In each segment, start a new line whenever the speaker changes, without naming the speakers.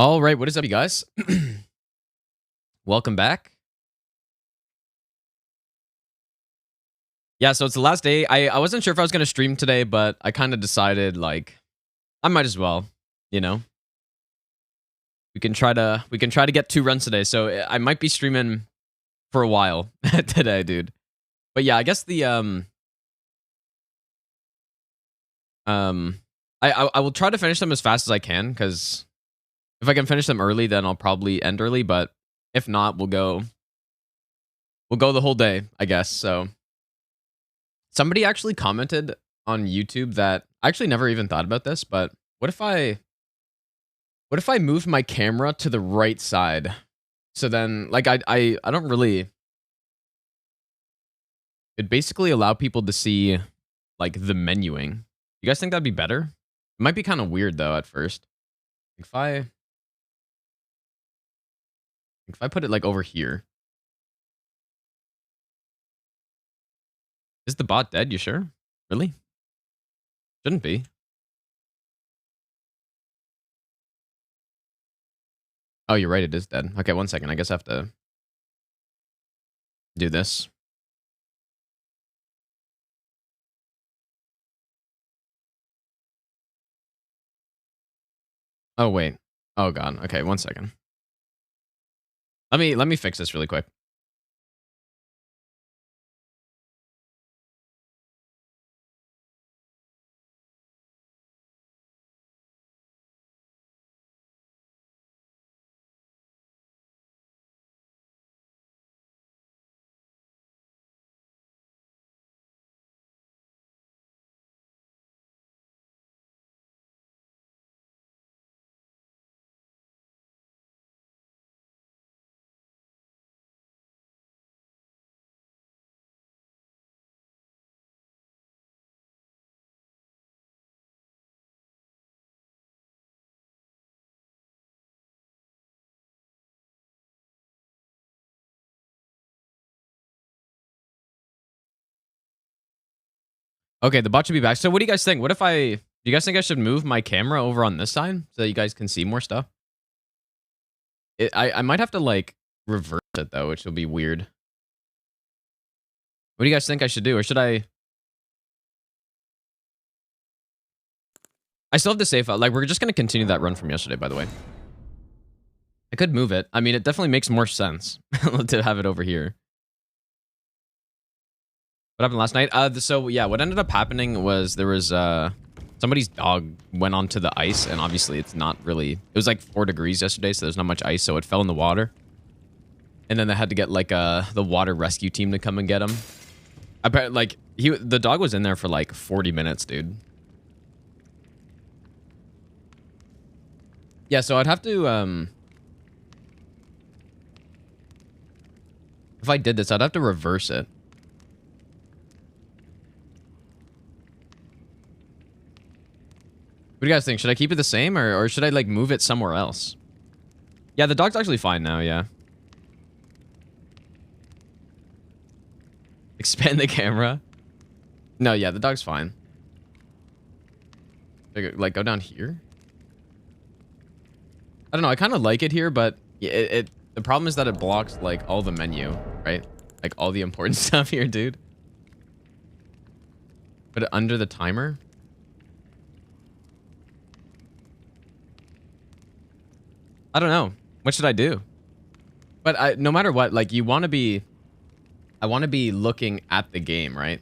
All right, what is up, you guys? Welcome back. Yeah, so it's the last day. I wasn't sure if I was gonna stream today, but I kind of decided like I might as well. You know, we can try to get 2 runs today. So I might be streaming for a while today, dude. But yeah, I guess the um I will try to finish them as fast as I can because if I can finish them early, then I'll probably end early. But if not, we'll go the whole day, I guess. So. Somebody actually commented on YouTube that I actually never even thought about this, but what if I moved my camera to the right side? So then like I don't really it basically allow people to see like the menuing. You guys think that'd be better? It might be kind of weird though at first. If I put it like over here. Is the bot dead? You sure? Really? Shouldn't be. Oh, you're right, it is dead. Okay, 1 second. I guess I have to do this. Oh wait. Oh god. Okay, 1 second. Let me fix this really quick. Okay, the bot should be back. So what do you guys think? Do you guys think I should move my camera over on this side so that you guys can see more stuff? I might have to like reverse it though, which will be weird. What do you guys think I should do? Or should I still have to save out. Like we're just gonna continue that run from yesterday, by the way. I could move it. I mean, it definitely makes more sense to have it over here. What happened last night? So yeah, what ended up happening was there was somebody's dog went onto the ice, and obviously it's not really. It was like 4 degrees yesterday, so there's not much ice, so it fell in the water. And then they had to get like the water rescue team to come and get him. I bet like the dog was in there for like 40 minutes, dude. Yeah, so I'd have to if I did this, I'd have to reverse it. What do you guys think? Should I keep it the same or should I like move it somewhere else? Yeah, the dog's actually fine now, yeah. Expand the camera. No, yeah, the dog's fine. Like go down here. I don't know, I kind of like it here, but the problem is that it blocks like all the menu, right? Like all the important stuff here, dude. Put it under the timer. I don't know. What should I do? But no matter what, like I want to be looking at the game, right?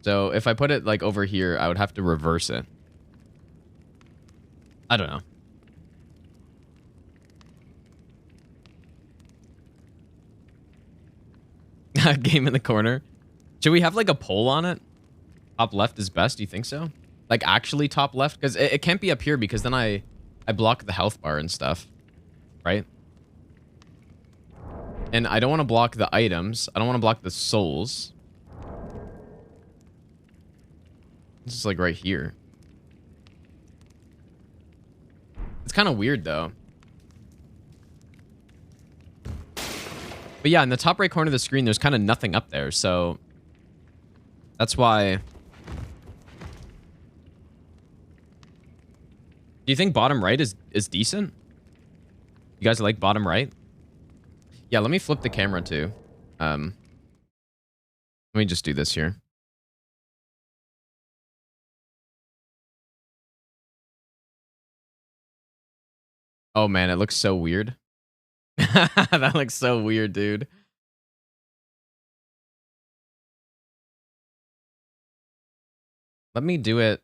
So if I put it like over here, I would have to reverse it. I don't know. Game in the corner. Should we have like a poll on it? Top left is best. Do you think so? Like actually top left? Because it can't be up here because then I block the health bar and stuff. Right? And I don't want to block the items. I don't want to block the souls. This is like right here. It's kind of weird though. But yeah, in the top right corner of the screen, there's kind of nothing up there. So that's why Do you think bottom right is decent? You guys like bottom right? Yeah, let me flip the camera too. Let me just do this here. Oh man, it looks so weird. That looks so weird, dude. Let me do it.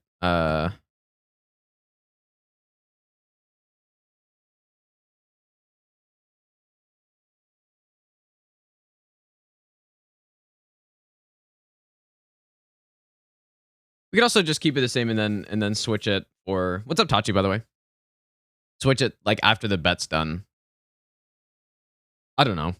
We could also just keep it the same and then switch it. Or what's up, Tachi? By the way, switch it like after the bet's done. I don't know.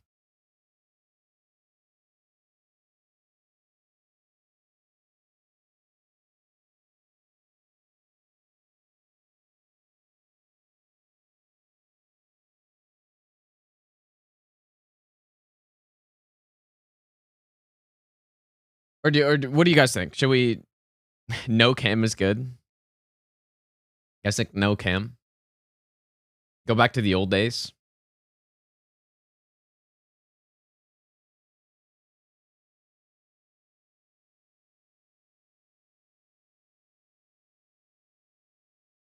What do you guys think? Should we? No cam is good. Guys think no cam. Go back to the old days.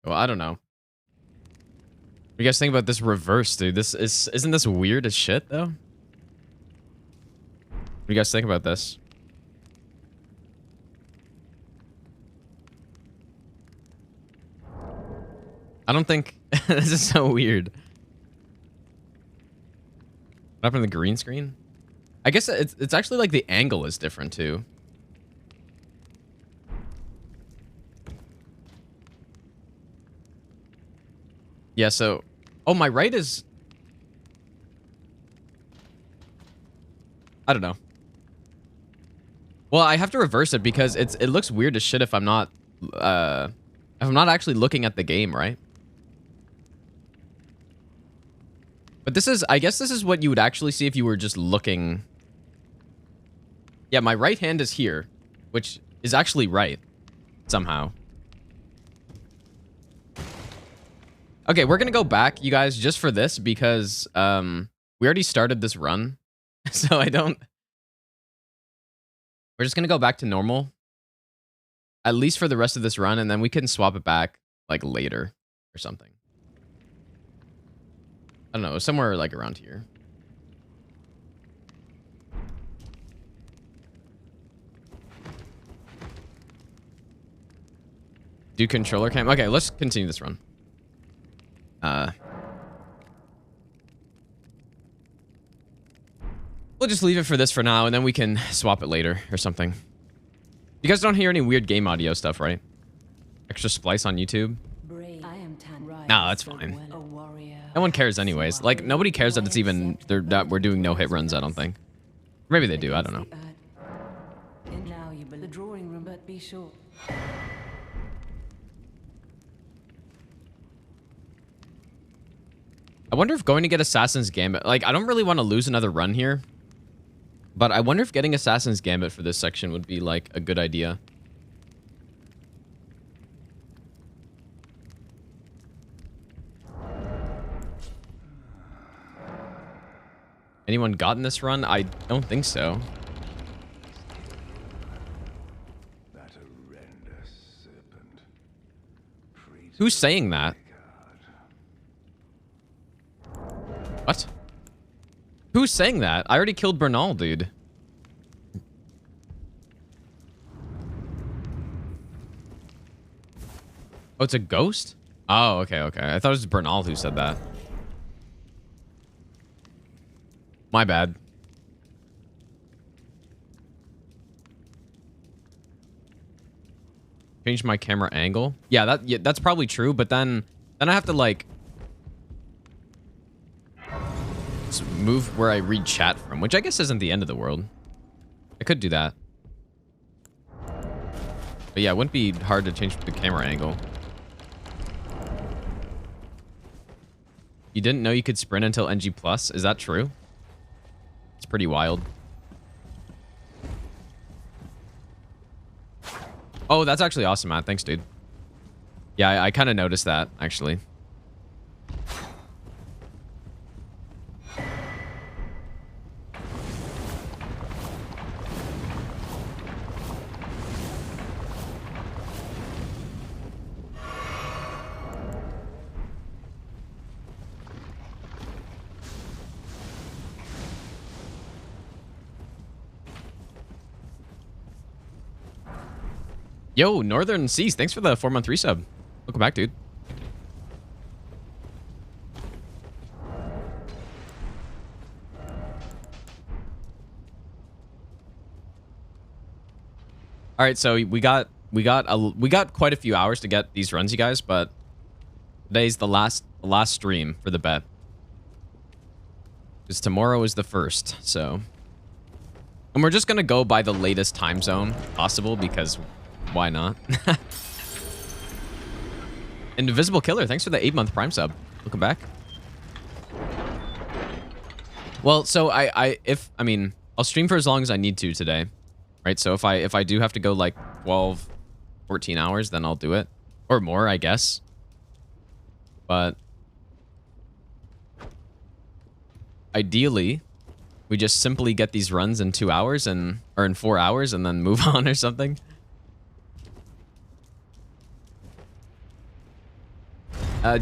Well, I don't know. What do you guys think about this reverse, dude? Isn't this weird as shit though? What do you guys think about this? I don't think this is so weird. What happened to the green screen? I guess it's actually like the angle is different too. Yeah, so oh, my right is I don't know. Well, I have to reverse it because it looks weird as shit if I'm not actually looking at the game, right? But this is, I guess this is what you would actually see if you were just looking. Yeah, my right hand is here, which is actually right somehow. Okay, we're gonna go back, you guys, just for this because we already started this run, so I don't. We're just gonna go back to normal, at least for the rest of this run, and then we can swap it back like later or something. I don't know, somewhere like around here. Do controller cam? Okay, let's continue this run. We'll just leave it for this for now, and then we can swap it later or something. You guys don't hear any weird game audio stuff, right? Extra splice on YouTube? No, that's fine. No one cares anyways. Like, nobody cares that it's even... we're doing no hit runs, I don't think. Maybe they do, I don't know. I wonder if going to get Assassin's Gambit... Like, I don't really want to lose another run here. But I wonder if getting Assassin's Gambit for this section would be, like, a good idea. Anyone gotten this run? I don't think so. Who's saying that? What? Who's saying that? I already killed Bernal, dude. Oh, it's a ghost? Oh, okay, okay. I thought it was Bernal who said that. My bad. Change my camera angle. Yeah, that's probably true, but then I have to like move where I read chat from, which I guess isn't the end of the world. I could do that. But yeah, it wouldn't be hard to change the camera angle. You didn't know you could sprint until NG+? Is that true? It's pretty wild. Oh, that's actually awesome, Matt. Thanks, dude. Yeah, I kind of noticed that, actually. Yo, Northern Seas, thanks for the 4-month resub. Welcome back, dude. All right, so we got quite a few hours to get these runs, you guys, but today's the last stream for the bet. Because tomorrow is the first, so. And we're just gonna go by the latest time zone possible, because why not? Invisible Killer, thanks for the 8-month Prime sub. Welcome back. Well, so I'll stream for as long as I need to today. Right? So if I do have to go like 12, 14 hours, then I'll do it. Or more, I guess. But ideally, we just simply get these runs in 2 hours or in 4 hours and then move on or something.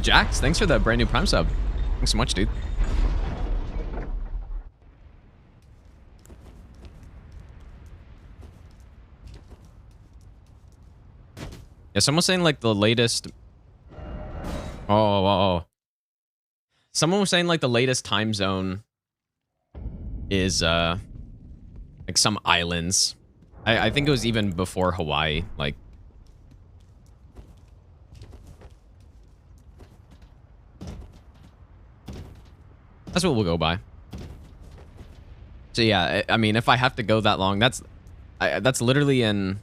Jax, thanks for the brand new Prime sub. Thanks so much, dude. Yeah, someone's saying like the latest. Oh. Someone was saying like the latest time zone is like some islands. I think it was even before Hawaii. Like. That's what we'll go by. So yeah, I mean, if I have to go that long, that's literally in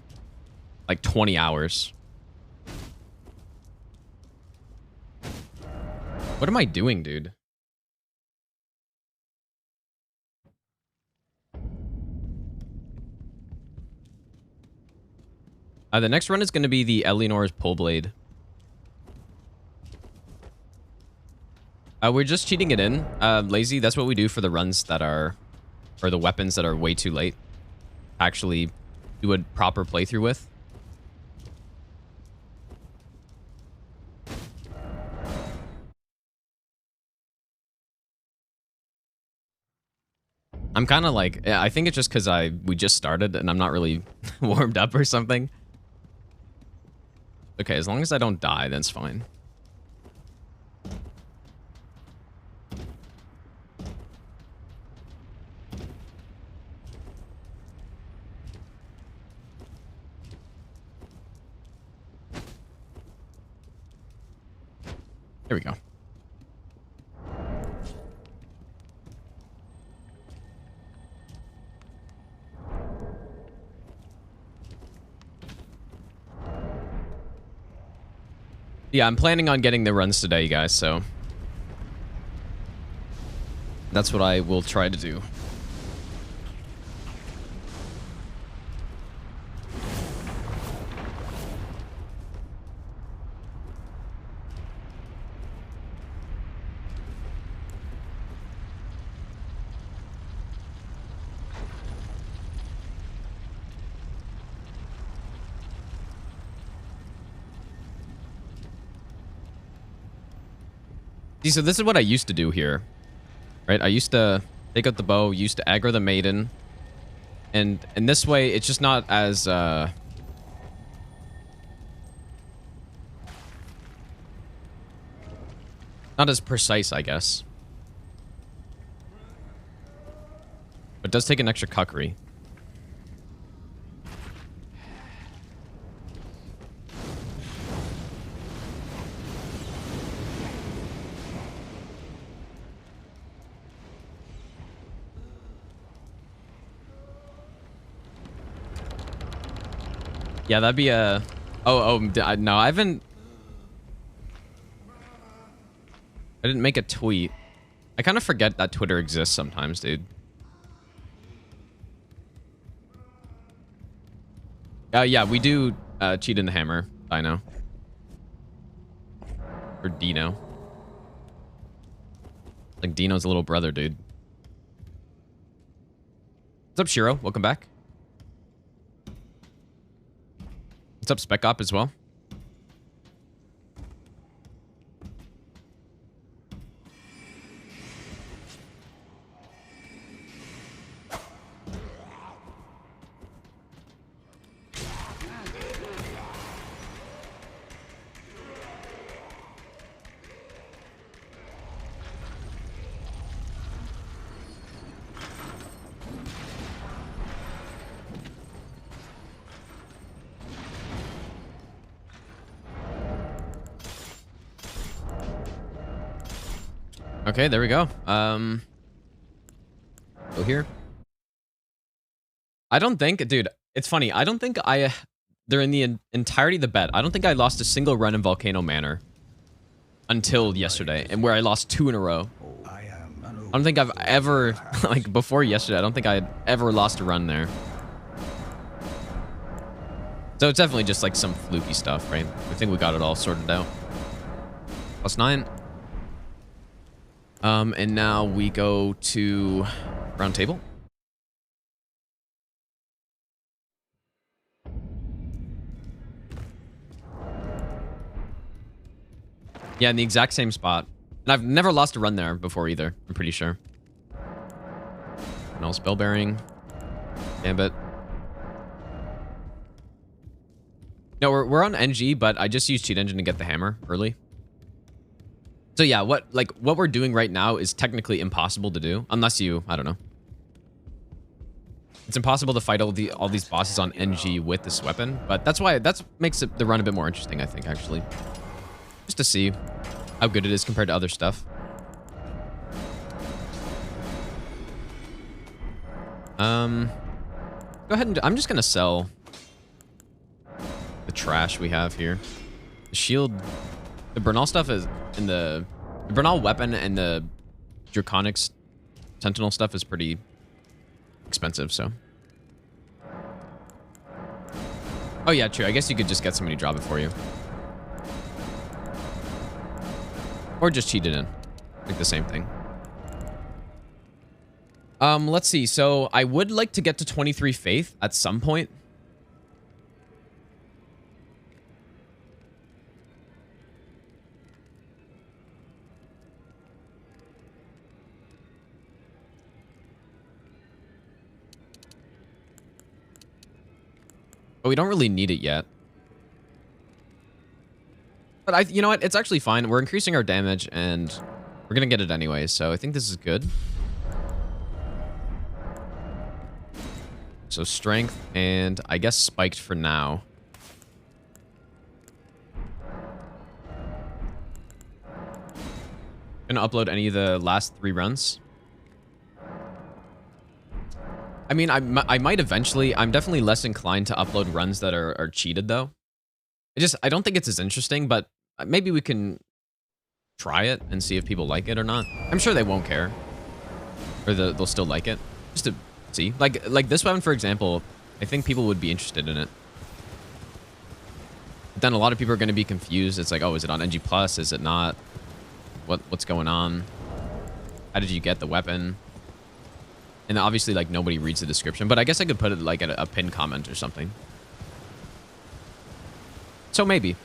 like 20 hours. What am I doing, dude? The next run is going to be the Eleanor's Pull Blade. We're just cheating it in. Lazy, that's what we do for the runs that are... Or the weapons that are way too late. Actually do a proper playthrough with. I'm kind of like... I think it's just because we just started and I'm not really warmed up or something. Okay, as long as I don't die, that's fine. There we go. Yeah, I'm planning on getting the runs today, you guys, so... That's what I will try to do. See, so this is what I used to do here, right? I used to take out the bow, used to aggro the maiden, and in this way, it's just not as, not as precise, I guess. But it does take an extra cuckery. Yeah, that'd be a... no, I haven't... I didn't make a tweet. I kind of forget that Twitter exists sometimes, dude. Yeah, we do cheat in the hammer. I know. Or Dino. Like Dino's little brother, dude. What's up, Shiro? Welcome back. What's up, Spec Op as well? Okay, there we go. Go here. I don't think, dude, it's funny. I don't think during the entirety of the bet, I don't think I lost a single run in Volcano Manor until yesterday, and where I lost 2 in a row. I don't think I've ever, like before yesterday, I don't think I had ever lost a run there. So it's definitely just like some fluky stuff, right? I think we got it all sorted out. +9. And now we go to round table. Yeah, in the exact same spot. And I've never lost a run there before either, I'm pretty sure. Null spell bearing. Gambit. No, we're on NG, but I just used Cheat Engine to get the hammer early. So yeah, what we're doing right now is technically impossible to do unless you, I don't know. It's impossible to fight all these bosses on NG with this weapon, but that makes the run a bit more interesting, I think, actually. Just to see how good it is compared to other stuff. Go ahead and I'm just gonna sell the trash we have here. The shield, the Bernal stuff is in the Bernal weapon, and the Draconics Sentinel stuff is pretty expensive, so. Oh yeah, true. I guess you could just get somebody to drop it for you. Or just cheat it in. Like the same thing. Let's see. So I would like to get to 23 faith at some point. But we don't really need it yet. But you know what? It's actually fine. We're increasing our damage, and we're gonna get it anyway, so I think this is good. So strength, and I guess spiked for now. Gonna upload any of the last 3 runs. I mean, I might eventually. I'm definitely less inclined to upload runs that are cheated, though. I don't think it's as interesting, but maybe we can try it and see if people like it or not. I'm sure they won't care. Or they'll still like it. Just to see. Like this weapon, for example, I think people would be interested in it. But then a lot of people are going to be confused. It's like, oh, is it on NG+? Is it not? What's going on? How did you get the weapon? And obviously, like, nobody reads the description. But I guess I could put it, like, at a pinned comment or something. So maybe.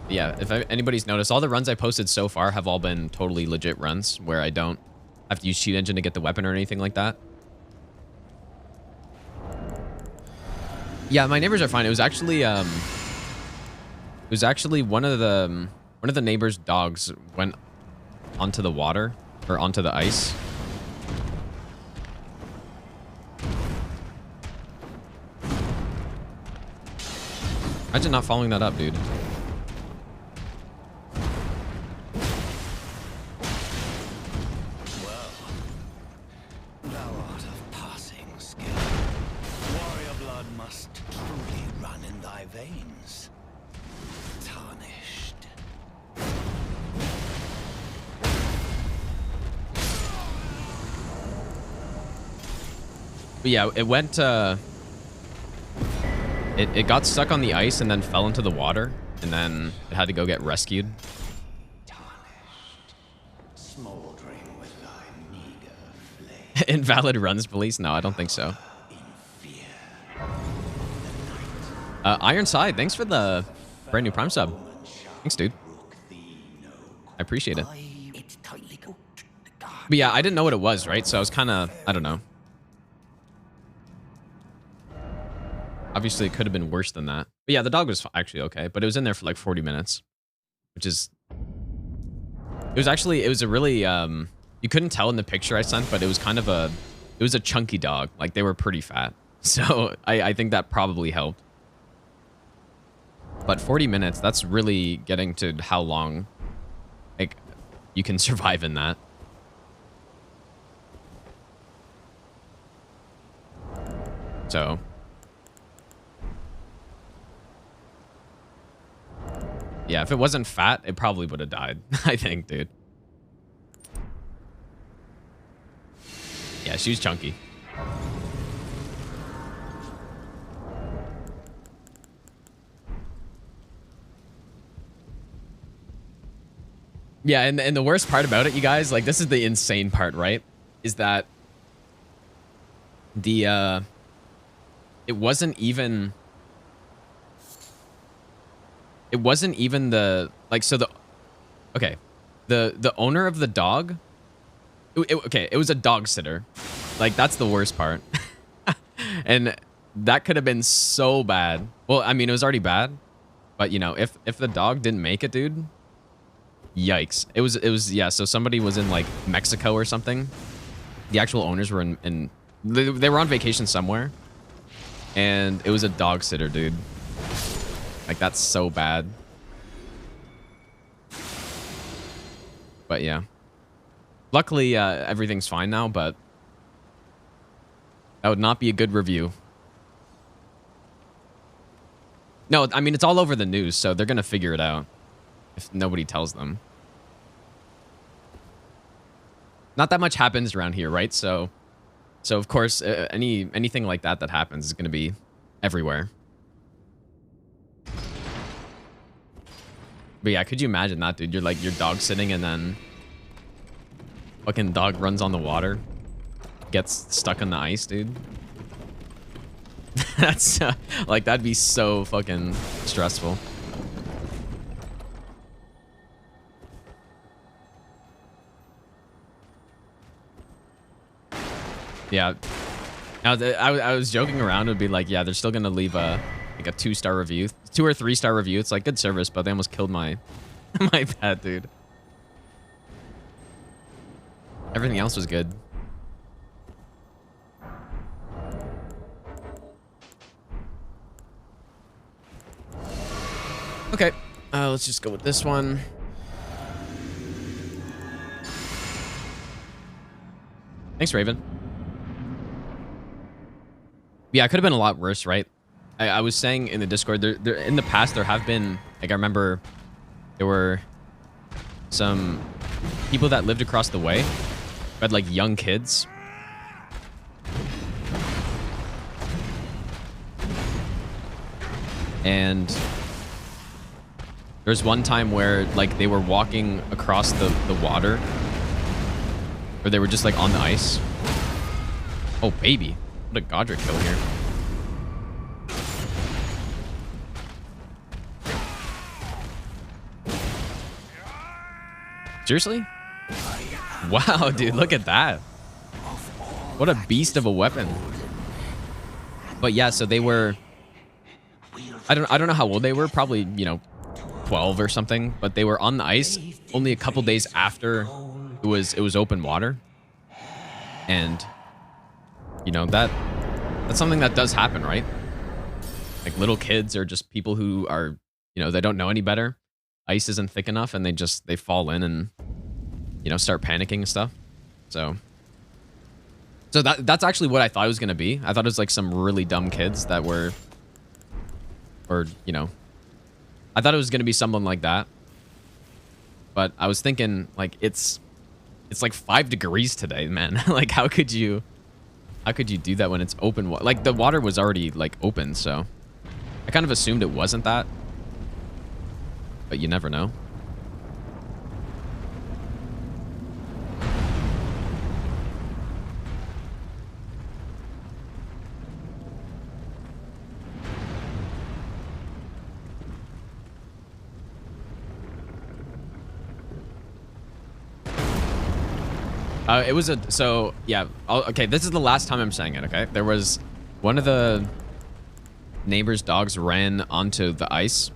Yeah, if anybody's noticed, all the runs I posted so far have all been totally legit runs where I don't have to use Cheat Engine to get the weapon or anything like that. Yeah, my neighbors are fine. It was actually one of the neighbors' dogs went onto the water or onto the ice. Imagine not following that up, dude.
Well, thou art of passing skill. Warrior blood must truly run in thy veins. Tarnished.
But yeah, it went, it got stuck on the ice and then fell into the water. and then it had to go get rescued.
Smoldering with thy meager flame.
Invalid runs police? No, I don't think so.
In fear of the night.
Iron Side, thanks for the brand new Prime sub. Thanks, dude.
Brook thee no.
I appreciate it.
It's tightly cooked.
But yeah, I didn't know what it was, right? So I was kind of, I don't know. Obviously, it could have been worse than that. But yeah, the dog was actually okay. But it was in there for like 40 minutes. Which is... It was actually, it was a really... you couldn't tell in the picture I sent, but it was kind of a... It was a chunky dog. Like, they were pretty fat. So I think that probably helped. But 40 minutes, that's really getting to how long, like, you can survive in that. So... Yeah, if it wasn't fat, it probably would have died. I think, dude. Yeah, she was chunky. Yeah, and the worst part about it, you guys, like, this is the insane part, right? Is that the, it wasn't even the, like, so the, okay, the owner of the dog, okay, it was a dog sitter. Like, that's the worst part. And that could have been so bad. Well, I mean, it was already bad, but, you know, if the dog didn't make it, dude, yikes. It was, yeah, so somebody was in, like, Mexico or something. The actual owners were they were on vacation somewhere, and it was a dog sitter, dude. Like, that's so bad. But yeah. Luckily, everything's fine now, but that would not be a good review. No, I mean, it's all over the news, so they're going to figure it out if nobody tells them. Not that much happens around here, right? So of course, anything like that happens is going to be everywhere. But yeah, could you imagine that, dude? You're like, you're dog sitting and then fucking dog runs on the water, gets stuck on the ice, dude. That's like, that'd be so fucking stressful. Yeah. Now, I was joking around. It'd be like, yeah, they're still gonna leave a 2-star review, 2 or 3-star review. It's like good service, but they almost killed my my pet, dude. Everything else was good. Okay, let's just go with this one. Thanks, Raven. Yeah, it could have been a lot worse, right? I was saying in the Discord, there in the past, there have been, like, I remember there were some people that lived across the way who had, like, young kids. And there's one time where, like, they were walking across the water, or they were just, like, on the ice. Oh, baby. What a Godric kill here. Seriously? Wow, dude, look at that. What a beast of a weapon. But yeah, so they were, I don't know how old they were, probably, you know, 12 or something, but they were on the ice only a couple days after it was open water. And you know, that's something that does happen, right? Like, little kids are just people who are, you know, they don't know any better. Ice isn't thick enough, and they fall in and, you know, start panicking and stuff. So that's actually what I thought it was gonna be. I thought it was like some really dumb kids that were, or, you know, I thought it was gonna be someone like that. But I was thinking, like, it's like 5 degrees today, man. Like, how could you do that when it's open? Like, the water was already, like, open, so I kind of assumed it wasn't that. but you never know. It was so yeah. Okay, this is the last time I'm saying it. Okay, there was one of the neighbor's dogs ran onto the ice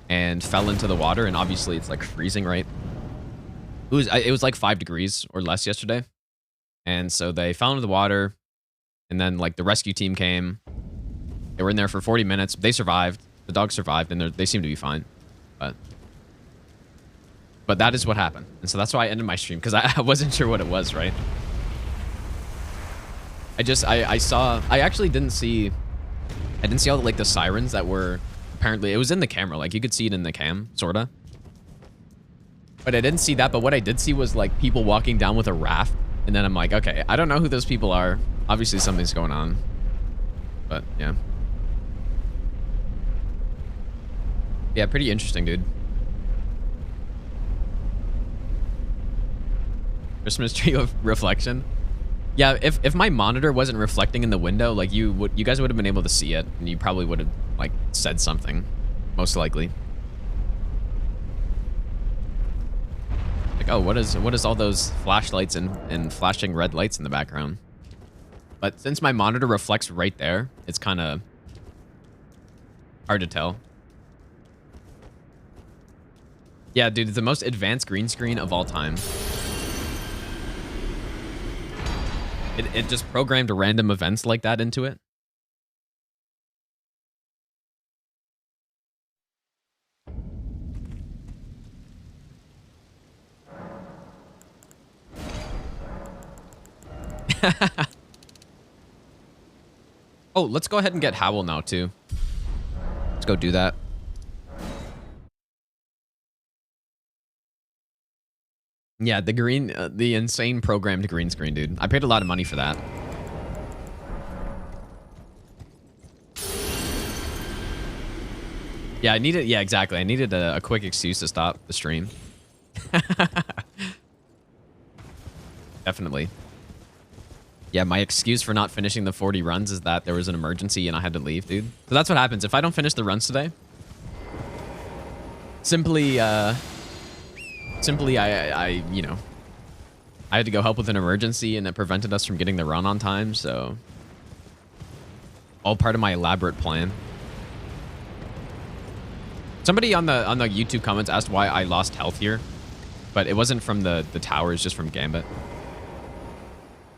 and fell into the water, and obviously it's like freezing, right? It was like 5 degrees or less yesterday, and so they fell into the water, and then like the rescue team came. They were in there for 40 minutes. They survived. The dog survived, and they seem to be fine, But that is what happened. And so that's why I ended my stream, because I wasn't sure what it was, right? I actually didn't see all like the sirens that were, apparently, it was in the camera. Like you could see it in the cam, sorta. But I didn't see that. But what I did see was like people walking down with a raft. And then I'm like, okay, I don't know who those people are. Obviously something's going on. But yeah. Yeah, pretty interesting, dude. Christmas tree of reflection. Yeah, if my monitor wasn't reflecting in the window, like you guys would have been able to see it, and you probably would have like said something, most likely. Like, oh, what is all those flashlights and flashing red lights in the background? But since my monitor reflects right there, it's kind of hard to tell. Yeah, dude, it's the most advanced green screen of all time. It just programmed random events like that into it. Oh, let's go ahead and get Howl now, too. Let's go do that. Yeah, the insane programmed green screen, dude. I paid a lot of money for that. Yeah, exactly. I needed a quick excuse to stop the stream. Definitely. Yeah, my excuse for not finishing the 40 runs is that there was an emergency and I had to leave, dude. So that's what happens. If I don't finish the runs today, simply, I you know, I had to go help with an emergency and it prevented us from getting the run on time, so all part of my elaborate plan. Somebody on the YouTube comments asked why I lost health here, but it wasn't from the tower, it's just from Gambit.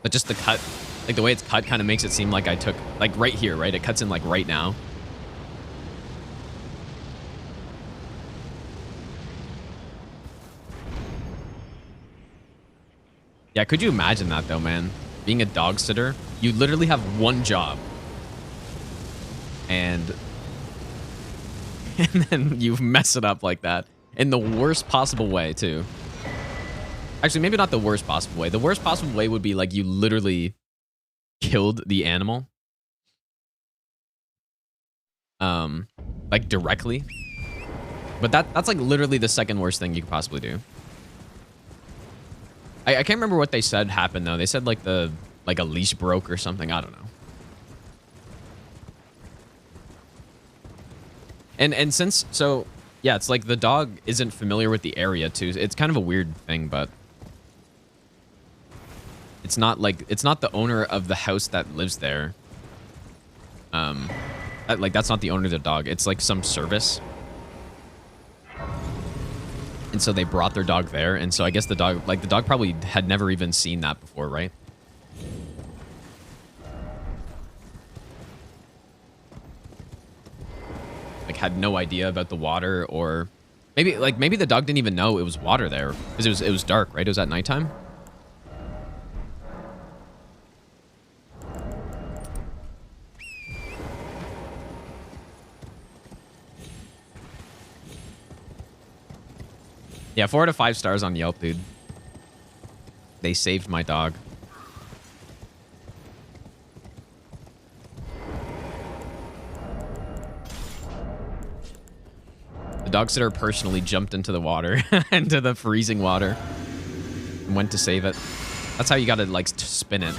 But just the cut, like the way it's cut kind of makes it seem like I took, like right here, right? It cuts in like right now. Yeah, could you imagine that though, man? Being a dog sitter, you literally have one job. And then you mess it up like that. In the worst possible way, too. Actually, maybe not the worst possible way. The worst possible way would be like you literally killed the animal. Like directly. But that's like literally the second worst thing you could possibly do. I can't remember what they said happened though. They said like a leash broke or something. I don't know. And since, so yeah, it's like the dog isn't familiar with the area too. It's kind of a weird thing, but it's not the owner of the house that lives there. That's not the owner of the dog. It's like some service. And so they brought their dog there. And so I guess the dog probably had never even seen that before, right? Like had no idea about the water, or maybe the dog didn't even know it was water there because it was dark, right? It was at nighttime. Yeah, 4 out of 5 stars on Yelp, dude. They saved my dog. The dog sitter personally jumped into the water, into the freezing water, and went to save it. That's how you gotta, like, spin it.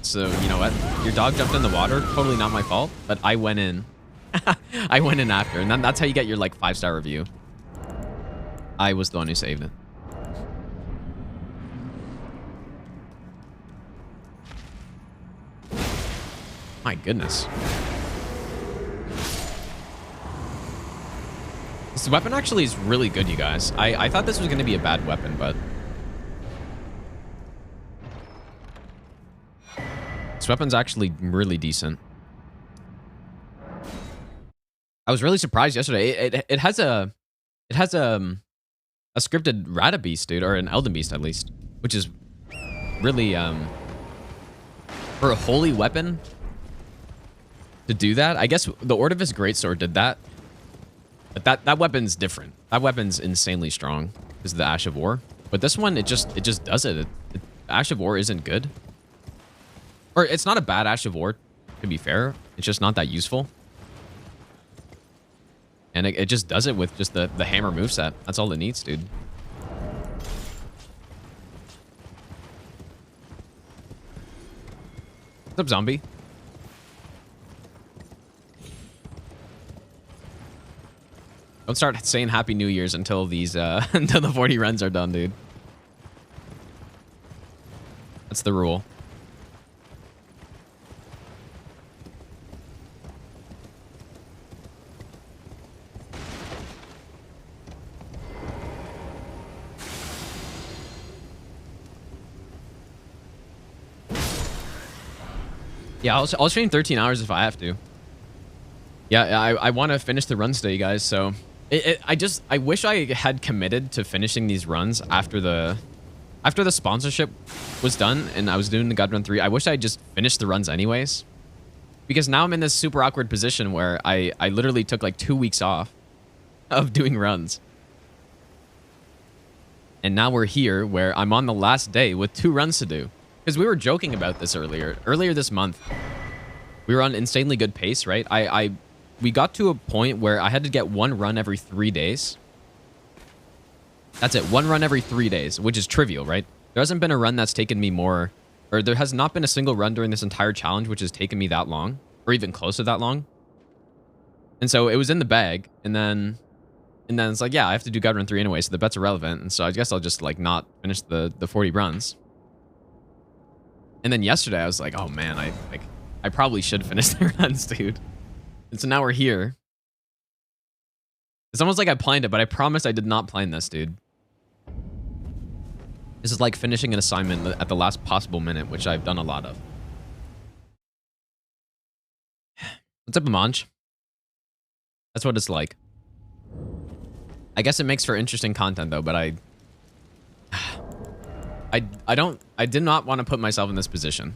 So, you know what? Your dog jumped in the water. Totally not my fault, but I went in. I went in after, and then that's how you get your, like, 5-star review. I was the one who saved it. My goodness. This weapon actually is really good, you guys. I thought this was going to be a bad weapon, but... this weapon's actually really decent. I was really surprised yesterday. It has a scripted Rata Beast, dude, or an Elden Beast at least, which is really for a holy weapon to do that. I guess the Ordivis Greatsword did that, but that weapon's different. That weapon's insanely strong because of the Ash of War. But this one, it just does it. Ash of War isn't good, or it's not a bad Ash of War, to be fair. It's just not that useful. And it just does it with just the hammer moveset. That's all it needs, dude. What's up, zombie? Don't start saying Happy New Year's until these until the 40 runs are done, dude. That's the rule. Yeah, I'll stream 13 hours if I have to. Yeah, I want to finish the runs today, guys. So I wish I had committed to finishing these runs after the sponsorship was done and I was doing the God Run 3. I wish I just finished the runs anyways, because now I'm in this super awkward position where I literally took like 2 weeks off of doing runs. And now we're here where I'm on the last day with 2 runs to do. Because we were joking about this earlier this month. We were on insanely good pace, right? We got to a point where I had to get 1 run every 3 days. That's it, 1 run every 3 days, which is trivial, right? There hasn't been a run that's taken me more, or there has not been a single run during this entire challenge which has taken me that long, or even close to that long. And so it was in the bag, and then it's like, yeah, I have to do God Run 3 anyway, so the bet's irrelevant. And so I guess I'll just like not finish the 40 runs. And then yesterday I was like, oh man, I probably should finish the runs, dude. And so now we're here. It's almost like I planned it, but I promise I did not plan this, dude. This is like finishing an assignment at the last possible minute, which I've done a lot of. What's up, Amanj? That's what it's like. I guess it makes for interesting content though, but I did not want to put myself in this position.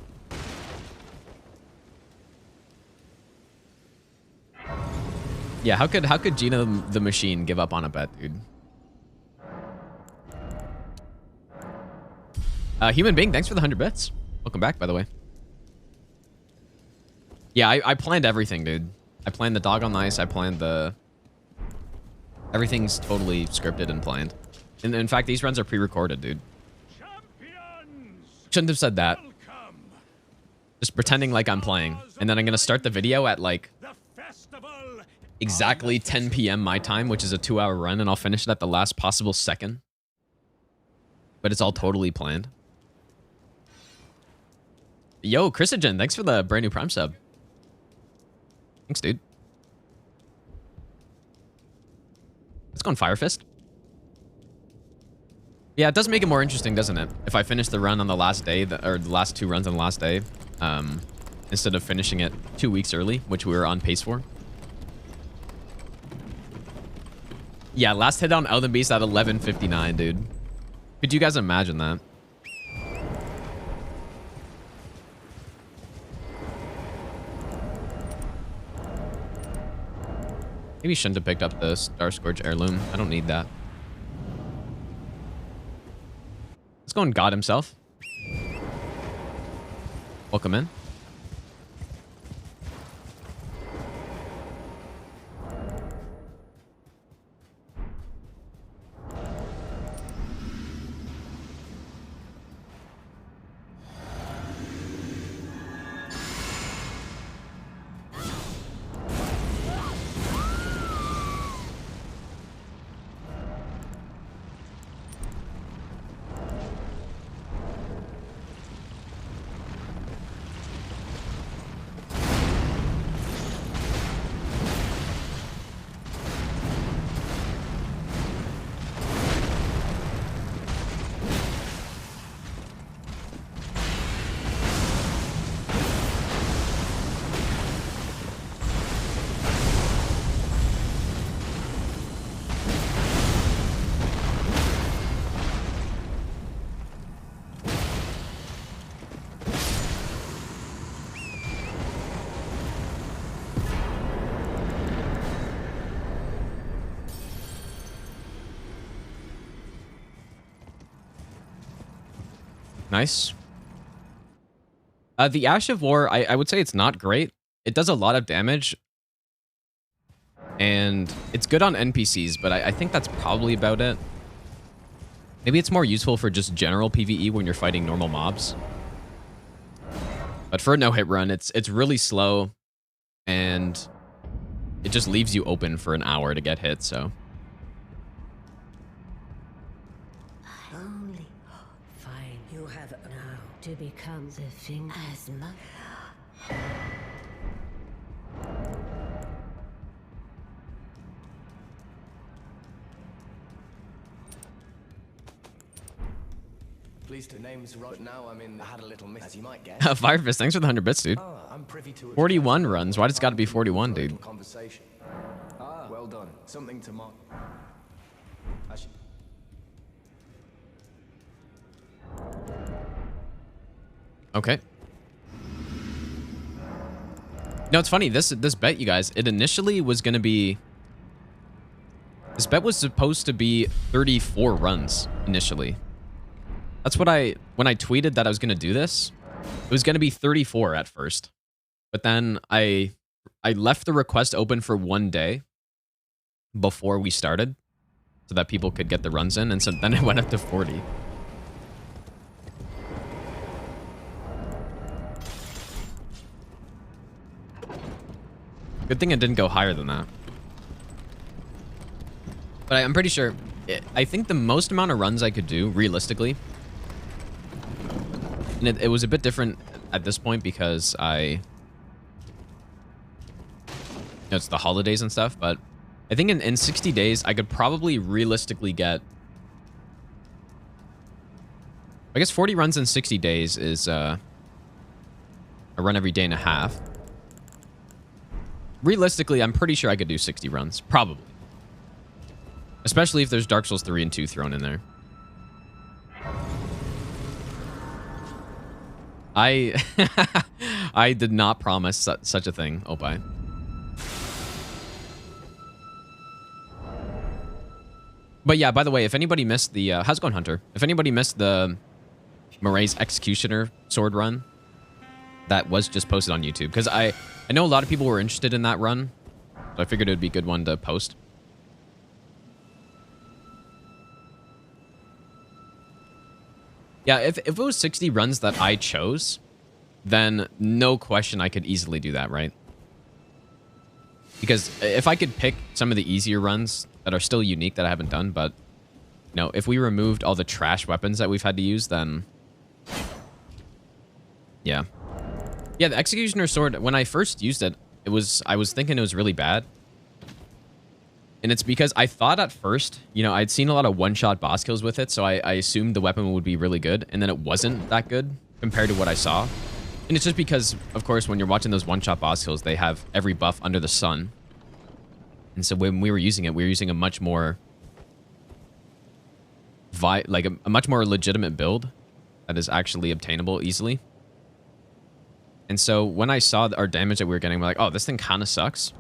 Yeah, how could Gina the machine give up on a bet, dude? Human being, thanks for the 100 bits. Welcome back, by the way. Yeah, I planned everything, dude. I planned the dog on the ice. I planned everything's totally scripted and planned. And in fact, these runs are pre-recorded, dude. Shouldn't have said that. Just pretending like I'm playing. And then I'm going to start the video at like exactly 10 p.m. my time, which is a 2-hour run, and I'll finish it at the last possible second. But it's all totally planned. Yo, Chrisogen, thanks for the brand new Prime sub. Thanks, dude. Let's go on Fire Fist. Yeah, it does make it more interesting, doesn't it? If I finish the run on the last day, or the last 2 runs on the last day, instead of finishing it 2 weeks early, which we were on pace for. Yeah, last hit on Elden Beast at 11:59, dude. Could you guys imagine that? Maybe shouldn't have picked up the Star Scourge heirloom. I don't need that. Let's go on God himself. Welcome in. Nice. The Ash of War, I would say it's not great. It does a lot of damage. And it's good on NPCs, but I think that's probably about it. Maybe it's more useful for just general PvE when you're fighting normal mobs. But for a no-hit run, it's really slow. And it just leaves you open for an hour to get hit, so...
Only fine. You have now to become the thing as much.
Pleased to names right now. I had a little miss, as you might guess.
Firefist, thanks for the 100 bits, dude.
I'm privy to
41 runs. Why does it got to be 41, dude?
Conversation. Well done. Something to mark.
Okay. No, it's funny. This bet, you guys, it initially was going to be... This bet was supposed to be 34 runs initially. That's what when I tweeted that I was going to do this, it was going to be 34 at first. But then I left the request open for 1 day before we started so that people could get the runs in. And so then it went up to 40. Good thing it didn't go higher than that. But I'm pretty sure, I think the most amount of runs I could do, realistically, and it was a bit different at this point because it's the holidays and stuff, but I think in 60 days, I could probably realistically get, I guess 40 runs in 60 days is a run every day and a half. Realistically, I'm pretty sure I could do 60 runs, probably. Especially if there's Dark Souls 3 and 2 thrown in there. I did not promise such a thing, Opie. But yeah, by the way, if anybody missed the... how's it going, Hunter? If anybody missed the Moray's Executioner sword run, that was just posted on YouTube. Because I know a lot of people were interested in that run. So I figured it would be a good one to post. Yeah, if it was 60 runs that I chose, then no question I could easily do that, right? Because if I could pick some of the easier runs that are still unique that I haven't done, but, you know, if we removed all the trash weapons that we've had to use, then... Yeah. Yeah, the Executioner Sword, when I first used it, I was thinking it was really bad. And it's because I thought at first, you know, I'd seen a lot of one-shot boss kills with it, so I assumed the weapon would be really good, and then it wasn't that good compared to what I saw. And it's just because, of course, when you're watching those one-shot boss kills, they have every buff under the sun. And so when we were using it, we were using a much more... a much more legitimate build that is actually obtainable easily. And so when I saw our damage that we were getting, we're like, oh, this thing kind of sucks.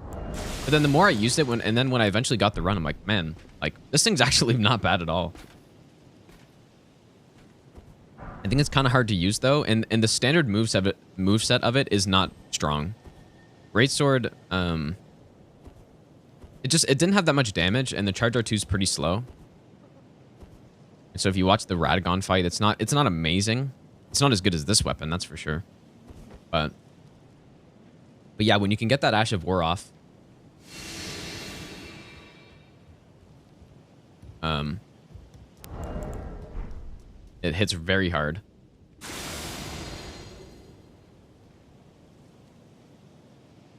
But then the more I used it, and then when I eventually got the run, I'm like, man, like, this thing's actually not bad at all. I think it's kind of hard to use, though, and the standard moveset of it is not strong. Greatsword, it didn't have that much damage, and the Charge R2 is pretty slow. And so if you watch the Radagon fight, it's not amazing. It's not as good as this weapon, that's for sure. But yeah, when you can get that Ash of War off, it hits very hard.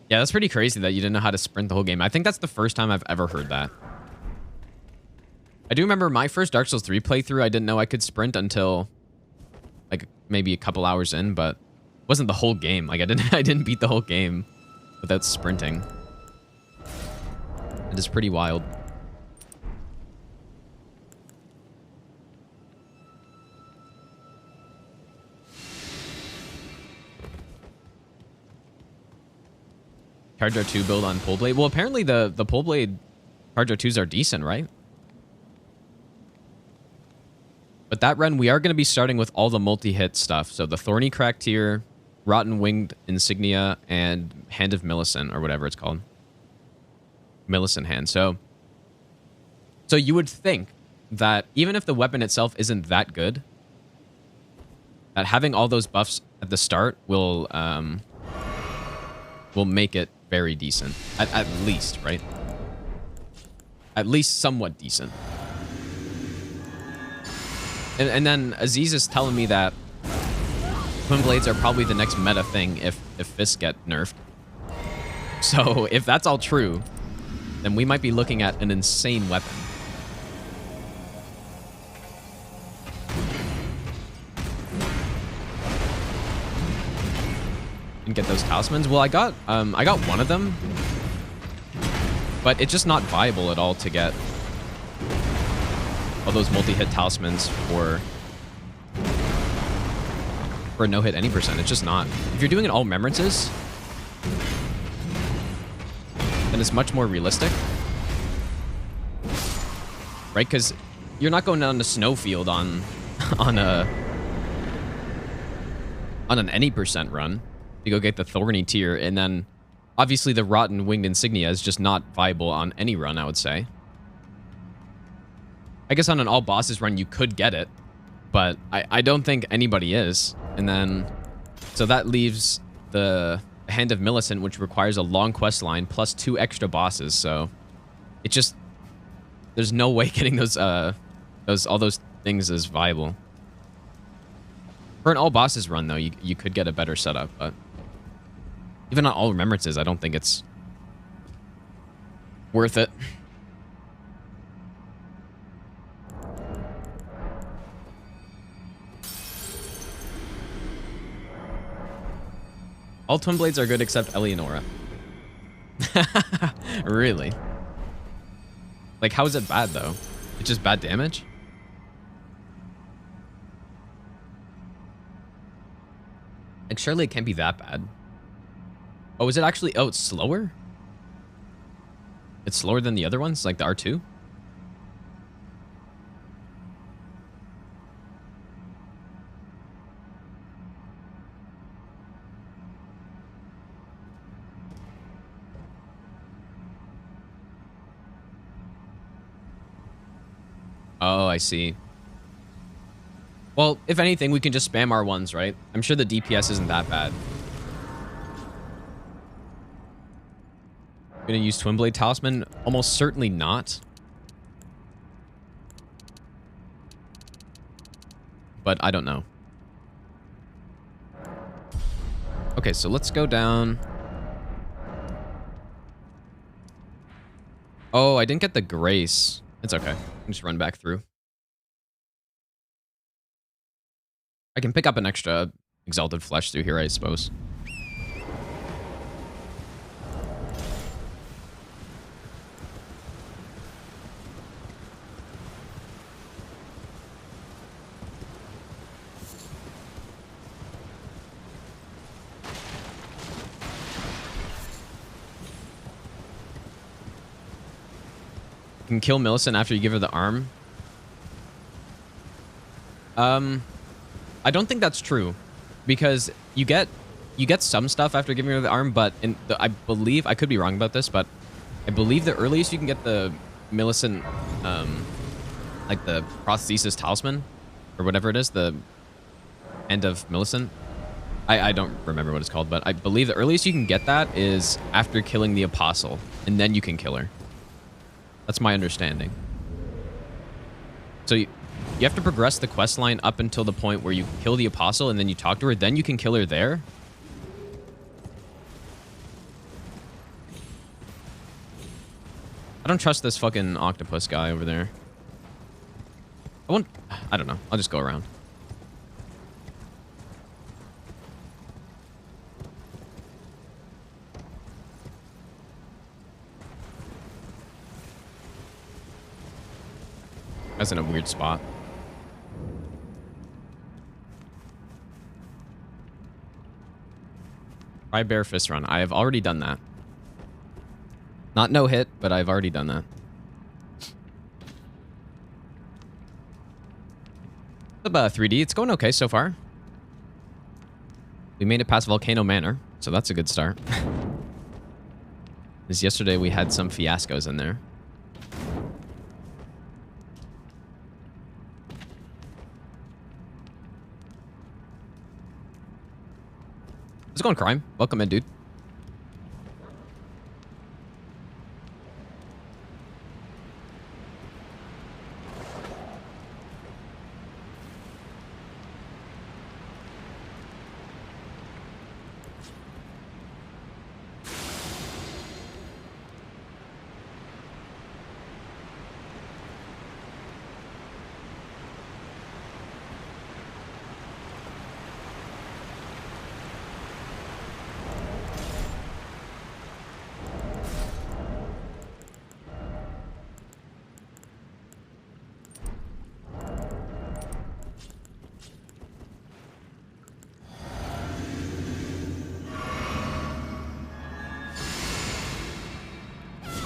Yeah, that's pretty crazy that you didn't know how to sprint the whole game. I think that's the first time I've ever heard that. I do remember my first Dark Souls 3 playthrough, I didn't know I could sprint until like maybe a couple hours in, but it wasn't the whole game. Like I didn't beat the whole game without sprinting. It is pretty wild. Charge R2 build on Pole Blade. Well, apparently the Pole Blade Charge R2s are decent, right? But that run, we are going to be starting with all the multi-hit stuff. So the Thorny Crack Tier, Rotten Winged Insignia, and Hand of Millicent, or whatever it's called. Millicent Hand. So you would think that even if the weapon itself isn't that good, that having all those buffs at the start will make it very decent. At least, right? At least somewhat decent. And then Aziz is telling me that Twin Blades are probably the next meta thing if fists get nerfed. So if that's all true, then we might be looking at an insane weapon. And get those talismans. Well, I got one of them, but it's just not viable at all to get all those multi-hit talismans for a no-hit any percent. It's just not. If you're doing it all remembrances, then it's much more realistic, right? Because you're not going down the snowfield on an any percent run to go get the Thorny Tier, and then obviously the Rotten Winged Insignia is just not viable on any run, I would say. I guess on an all bosses run, you could get it, but I don't think anybody is. And then, so that leaves the Hand of Millicent, which requires a long quest line plus 2 extra bosses. So it just, there's no way getting those all those things is viable. For an all bosses run though, you could get a better setup, but even on all remembrances, I don't think it's worth it. All Twin Blades are good except Eleonora. Really? Like, how is it bad, though? It's just bad damage? Like, surely it can't be that bad. Oh, is it actually... Oh, it's slower? It's slower than the other ones? Like the R2? Oh, I see. Well, if anything, we can just spam R1s, right? I'm sure the DPS isn't that bad. Gonna use Twin Blade Talisman? Almost certainly not. But I don't know. Okay, so let's go down. Oh, I didn't get the Grace. It's okay. I'll just run back through. I can pick up an extra Exalted Flesh through here, I suppose. You can kill Millicent after you give her the arm. I don't think that's true, because you get some stuff after giving her the arm, but I believe, I could be wrong about this, but I believe the earliest you can get the Millicent, like the Prosthesis Talisman, or whatever it is, the End of Millicent. I don't remember what it's called, but I believe the earliest you can get that is after killing the Apostle, and then you can kill her. That's my understanding. So you have to progress the quest line up until the point where you kill the Apostle and then you talk to her, then you can kill her there. I don't trust this fucking octopus guy over there. I don't know. I'll just go around. That's in a weird spot. Try Bear Fist Run. I have already done that. Not no hit, but I've already done that. About 3D, it's going okay so far. We made it past Volcano Manor, so that's a good start. Because yesterday we had some fiascos in there. How's it going, Crime? Welcome in, dude.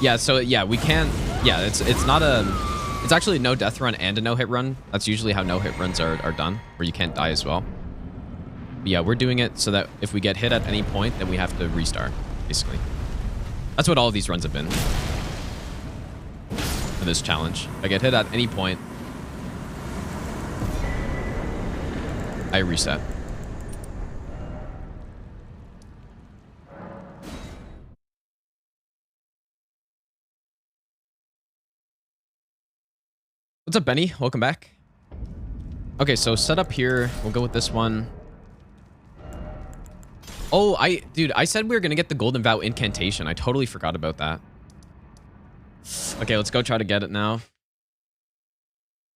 Yeah, so yeah, we can't. Yeah, it's not a. It's actually no death run and a no hit run. That's usually how no hit runs are done, where you can't die as well. But yeah, we're doing it so that if we get hit at any point, then we have to restart, basically. That's what all of these runs have been for this challenge. If I get hit at any point, I reset. What's up, Benny? Welcome back. Okay, so setup here. We'll go with this one. Oh, dude, I said we were going to get the Golden Vow incantation. I totally forgot about that. Okay, let's go try to get it now.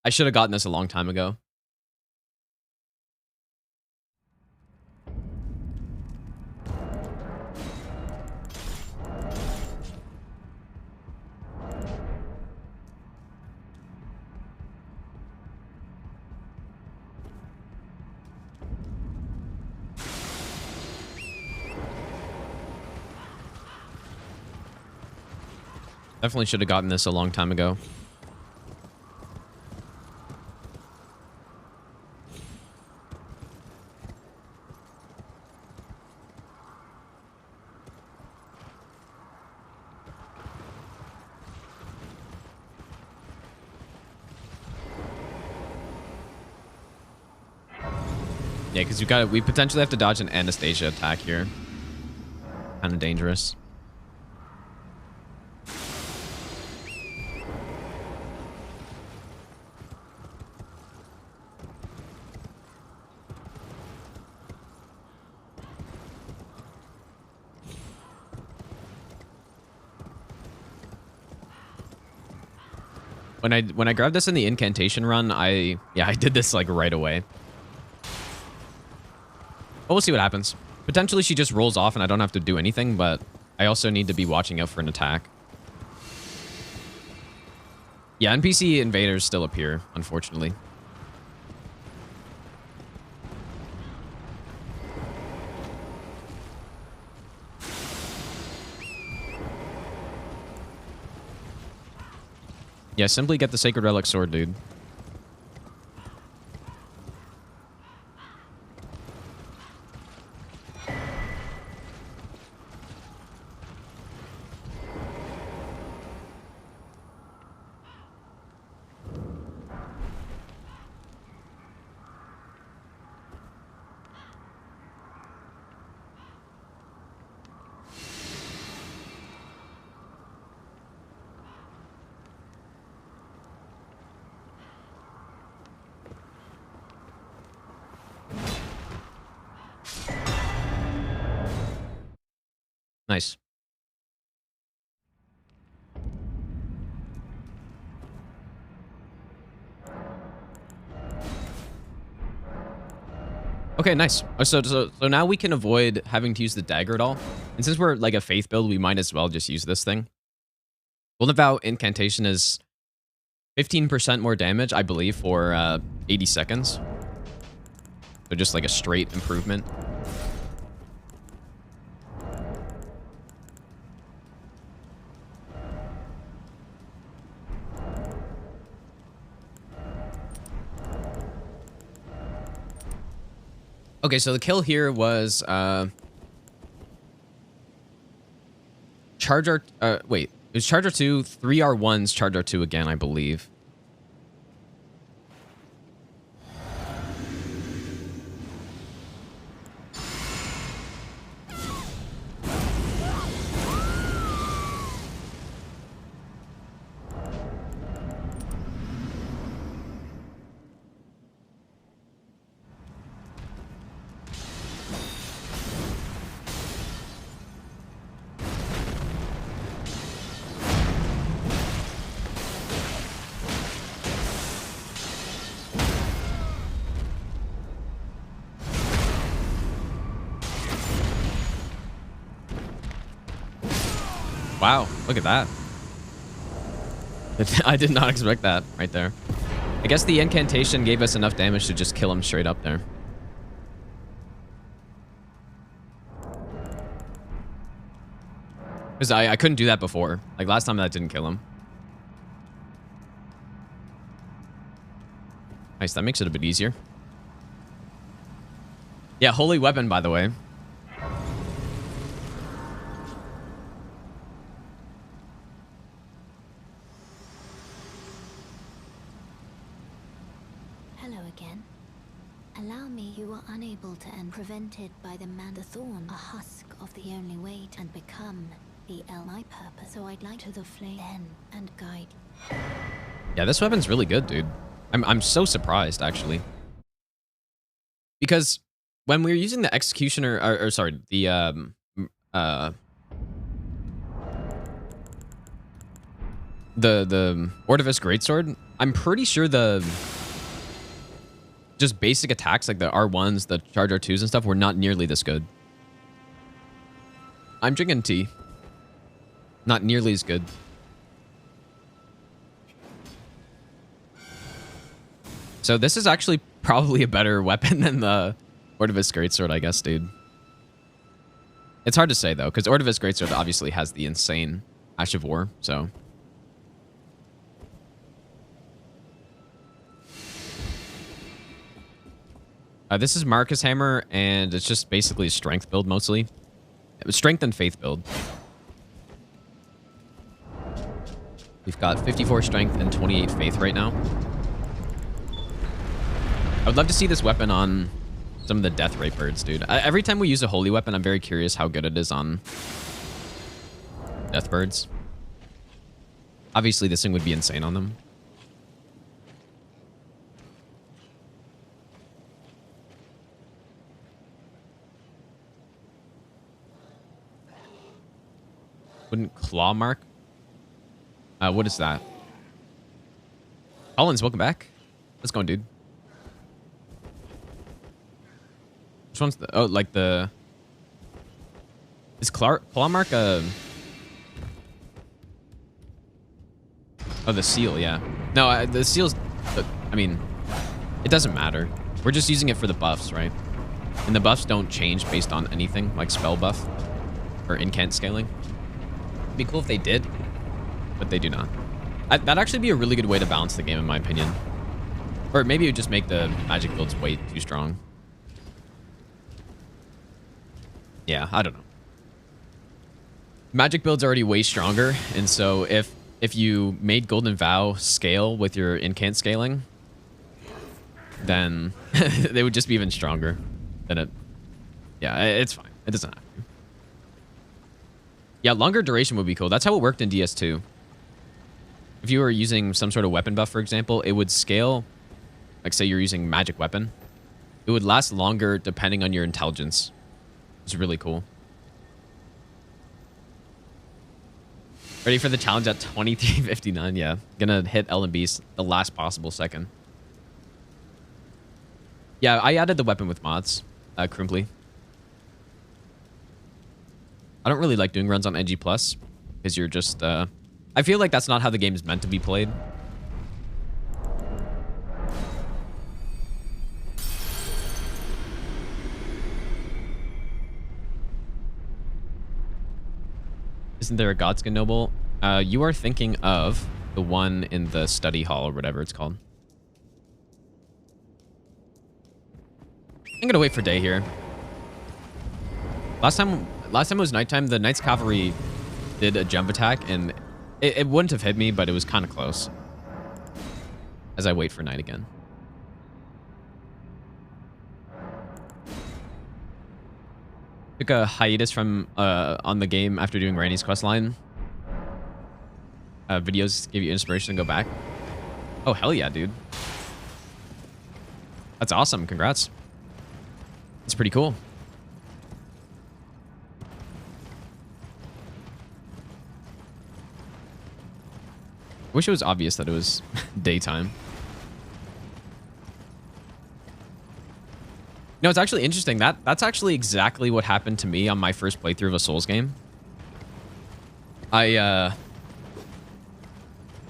I should have gotten this a long time ago. Definitely should have gotten this a long time ago. Yeah, because we potentially have to dodge an Anastasia attack here. Kind of dangerous. When I grabbed this in the incantation run, I did this like right away. But we'll see what happens. Potentially she just rolls off and I don't have to do anything, but I also need to be watching out for an attack. Yeah, NPC invaders still appear, unfortunately. Yeah, simply get the Sacred Relic Sword, dude. Nice. Okay, nice. So now we can avoid having to use the dagger at all. And since we're like a faith build, we might as well just use this thing. Golden Vow incantation is 15% more damage, I believe, for 80 seconds. So just like a straight improvement. Okay, so the kill here was Charger. Wait, it was Charger 2, 3R1's Charger 2 again, I believe. Wow, look at that. I did not expect that right there. I guess the incantation gave us enough damage to just kill him straight up there. Because I couldn't do that before. Like last time that didn't kill him. Nice, that makes it a bit easier. Yeah, holy weapon, by the way.
Hello again. Allow me, you were unable to and prevented by the man, the thorn, a husk of the only way to and become the my purpose. So I'd like to the flame then and guide.
Yeah, this weapon's really good, dude. I'm so surprised actually. Because when we were using the executioner or sorry, the Ordivis Greatsword, I'm pretty sure the just basic attacks like the R1s, the Charge R2s and stuff were not nearly this good. I'm drinking tea. Not nearly as good. So this is actually probably a better weapon than the Ordivis Greatsword, I guess, dude. It's hard to say though, because Ordivis Greatsword obviously has the insane Ash of War, so. This is Marikas Hammer, and it's just basically a strength build mostly. It was strength and faith build. We've got 54 strength and 28 faith right now. I would love to see this weapon on some of the death rate birds, dude. Every time we use a holy weapon, I'm very curious how good it is on death birds. Obviously, this thing would be insane on them. Wouldn't claw mark? What is that? Collins, welcome back. Let's go, dude. Which one's the... Oh, like the... Is claw mark a... Oh, the seal, yeah. No, the seal's... I mean, it doesn't matter. We're just using it for the buffs, right? And the buffs don't change based on anything, like spell buff or incant scaling. It'd be cool if they did, but they do not. That'd actually be a really good way to balance the game, in my opinion. Or maybe it would just make the magic builds way too strong. Yeah, I don't know. Magic build's already way stronger, and so if you made Golden Vow scale with your incant scaling, then they would just be even stronger than it. Yeah, it's fine. It doesn't have to. Yeah, longer duration would be cool. That's how it worked in DS2. If you were using some sort of weapon buff, for example, it would scale, like say you're using magic weapon. It would last longer depending on your intelligence. It's really cool. Ready for the challenge at 23:59? Yeah, gonna hit LMBs the last possible second. Yeah, I added the weapon with mods, Crimply. I don't really like doing runs on NG+, because you're just, I feel like that's not how the game is meant to be played. Isn't there a Godskin Noble? You are thinking of the one in the study hall or whatever it's called. I'm gonna wait for day here. Last time it was nighttime. The Knights Cavalry did a jump attack, and it wouldn't have hit me, but it was kind of close. As I wait for night again. Took a hiatus from on the game after doing Randy's questline. Videos give you inspiration to go back. Oh, hell yeah, dude. That's awesome. Congrats. It's pretty cool. Wish it was obvious that it was daytime. No, it's actually interesting. That's actually exactly what happened to me on my first playthrough of a Souls game. I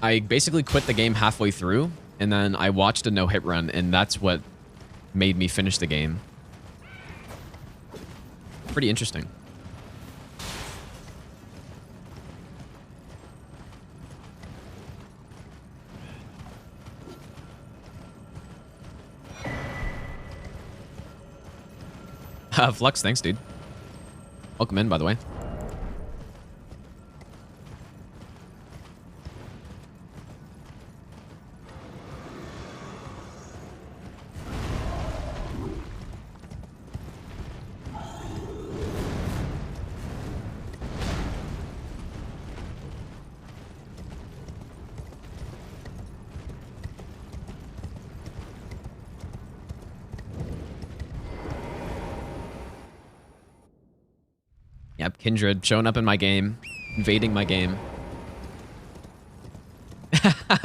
basically quit the game halfway through, and then I watched a no-hit run, and that's what made me finish the game. Pretty interesting. Flux, thanks, dude. Welcome in, by the way. Yep, Kindred showing up in my game, invading my game.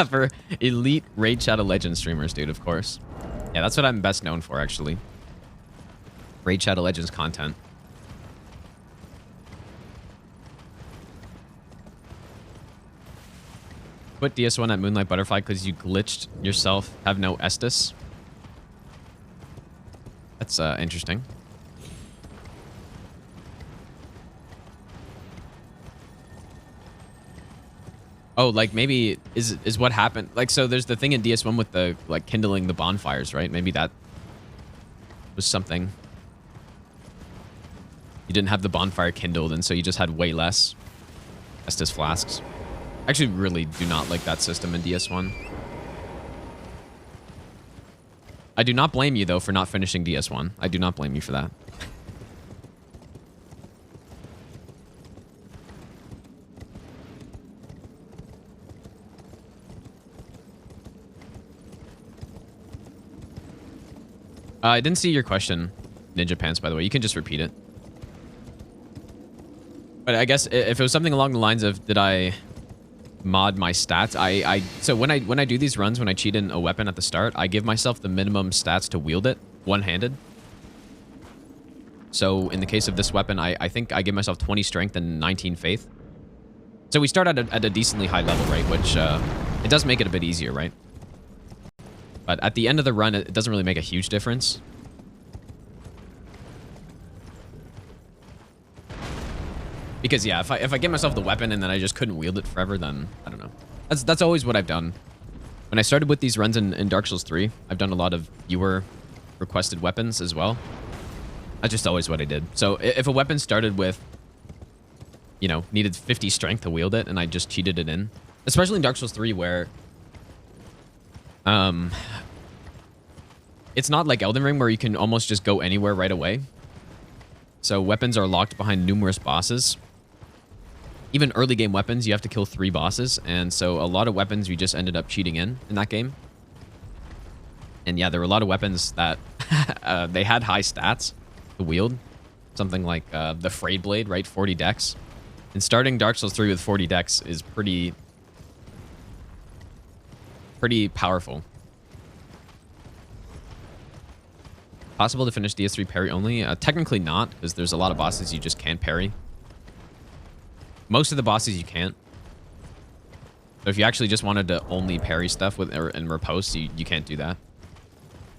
For elite Raid Shadow Legends streamers, dude, of course. Yeah, that's what I'm best known for, actually. Raid Shadow Legends content. Put DS1 at Moonlight Butterfly because you glitched yourself, have no Estus. That's interesting. Oh, like maybe is what happened. Like, so there's the thing in DS1 with the, like, kindling the bonfires, right? Maybe that was something. You didn't have the bonfire kindled, and so you just had way less Estus flasks. I actually really do not like that system in DS1. I do not blame you, though, for not finishing DS1. I do not blame you for that. I didn't see your question, Ninja Pants, by the way. You can just repeat it. But I guess if it was something along the lines of, did I mod my stats? So when I do these runs, when I cheat in a weapon at the start, I give myself the minimum stats to wield it, one-handed. So in the case of this weapon, I think I give myself 20 strength and 19 faith. So we start at a decently high level, right? Which it does make it a bit easier, right? But at the end of the run, it doesn't really make a huge difference. Because yeah, if I get myself the weapon and then I just couldn't wield it forever, then I don't know. That's always what I've done. When I started with these runs in Dark Souls 3, I've done a lot of viewer requested weapons as well. That's just always what I did. So if a weapon started with, you know, needed 50 strength to wield it, and I just cheated it in, especially in Dark Souls 3 where it's not like Elden Ring where you can almost just go anywhere right away. So weapons are locked behind numerous bosses. Even early game weapons, you have to kill 3 bosses. And so a lot of weapons we just ended up cheating in that game. And yeah, there were a lot of weapons that they had high stats to wield. Something like the Frayed Blade, right? 40 dex. And starting Dark Souls 3 with 40 dex is pretty powerful. Possible to finish DS3 parry only? Technically not, because there's a lot of bosses you just can't parry. Most of the bosses you can't. So if you actually just wanted to only parry stuff with and riposte, you can't do that.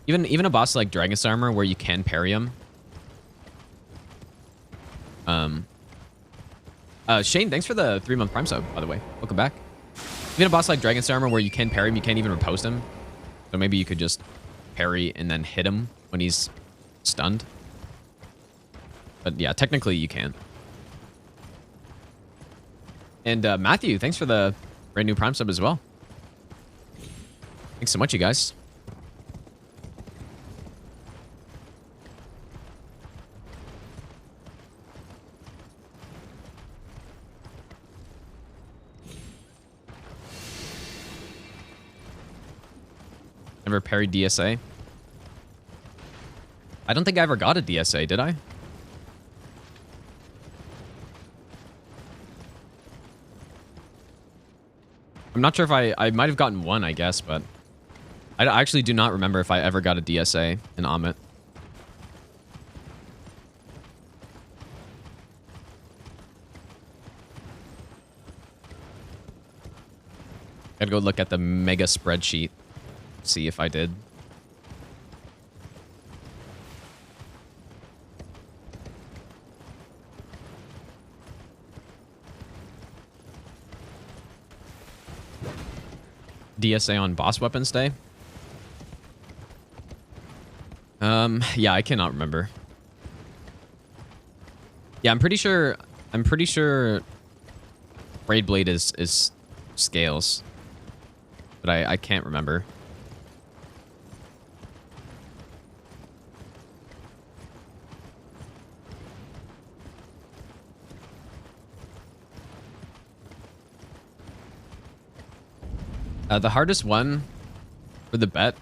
Even a boss like Dragon's Armor where you can parry him. Shane, thanks for the 3-month Prime sub, by the way. Welcome back. Even a boss like Dragon's Armor where you can parry him, you can't even riposte him. So maybe you could just parry and then hit him when he's stunned. But yeah, technically you can. And Matthew, thanks for the brand new Prime sub as well. Thanks so much, you guys. Never parried DSA. I don't think I ever got a DSA, did I? I'm not sure if I might have gotten one, I guess, but I actually do not remember if I ever got a DSA in Amit. Gotta go look at the mega spreadsheet, see if I did. DSA on boss weapons day? Yeah, I cannot remember. Yeah, I'm pretty sure Braid Blade is scales. But I can't remember. The hardest one for the bet,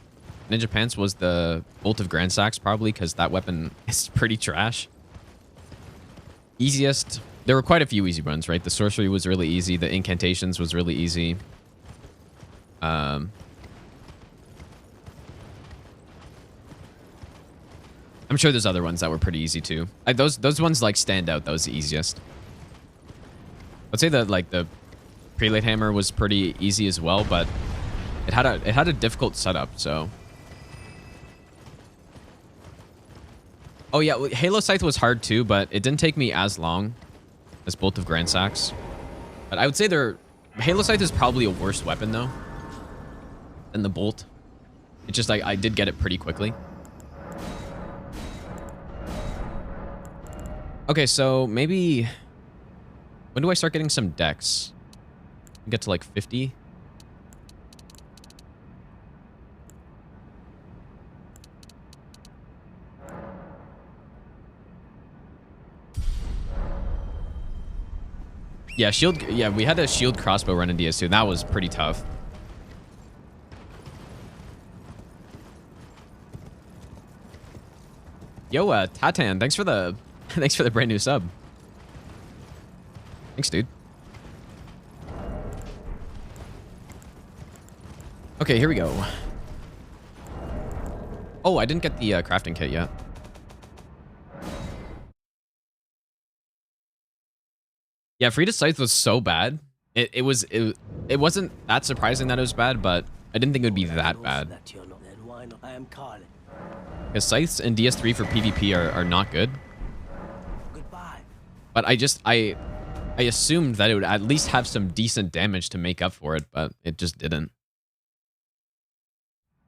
Ninja Pants, was the Bolt of Grand Sax, probably, because that weapon is pretty trash. Easiest, there were quite a few easy ones, right? The Sorcery was really easy. The Incantations was really easy. I'm sure there's other ones that were pretty easy too. Those ones like stand out. That was the easiest. I'd say that like the Prelate Hammer was pretty easy as well, but it had a difficult setup. So, oh yeah, Halo Scythe was hard too, but it didn't take me as long as Bolt of Grand Sax. But I would say Halo Scythe is probably a worse weapon though than the Bolt. It's just like I did get it pretty quickly. Okay, so maybe when do I start getting some decks? Get to like 50. Yeah, shield. Yeah, we had a shield crossbow run in DS2. That was pretty tough. Yo, Tatan, thanks for the brand new sub. Thanks, dude. Okay, here we go. Oh, I didn't get the crafting kit yet. Yeah, Frida's Scythe was so bad. It wasn't that surprising that it was bad, but I didn't think it would be that bad. Because Scythes in DS3 for PvP are not good. But I assumed that it would at least have some decent damage to make up for it, but it just didn't.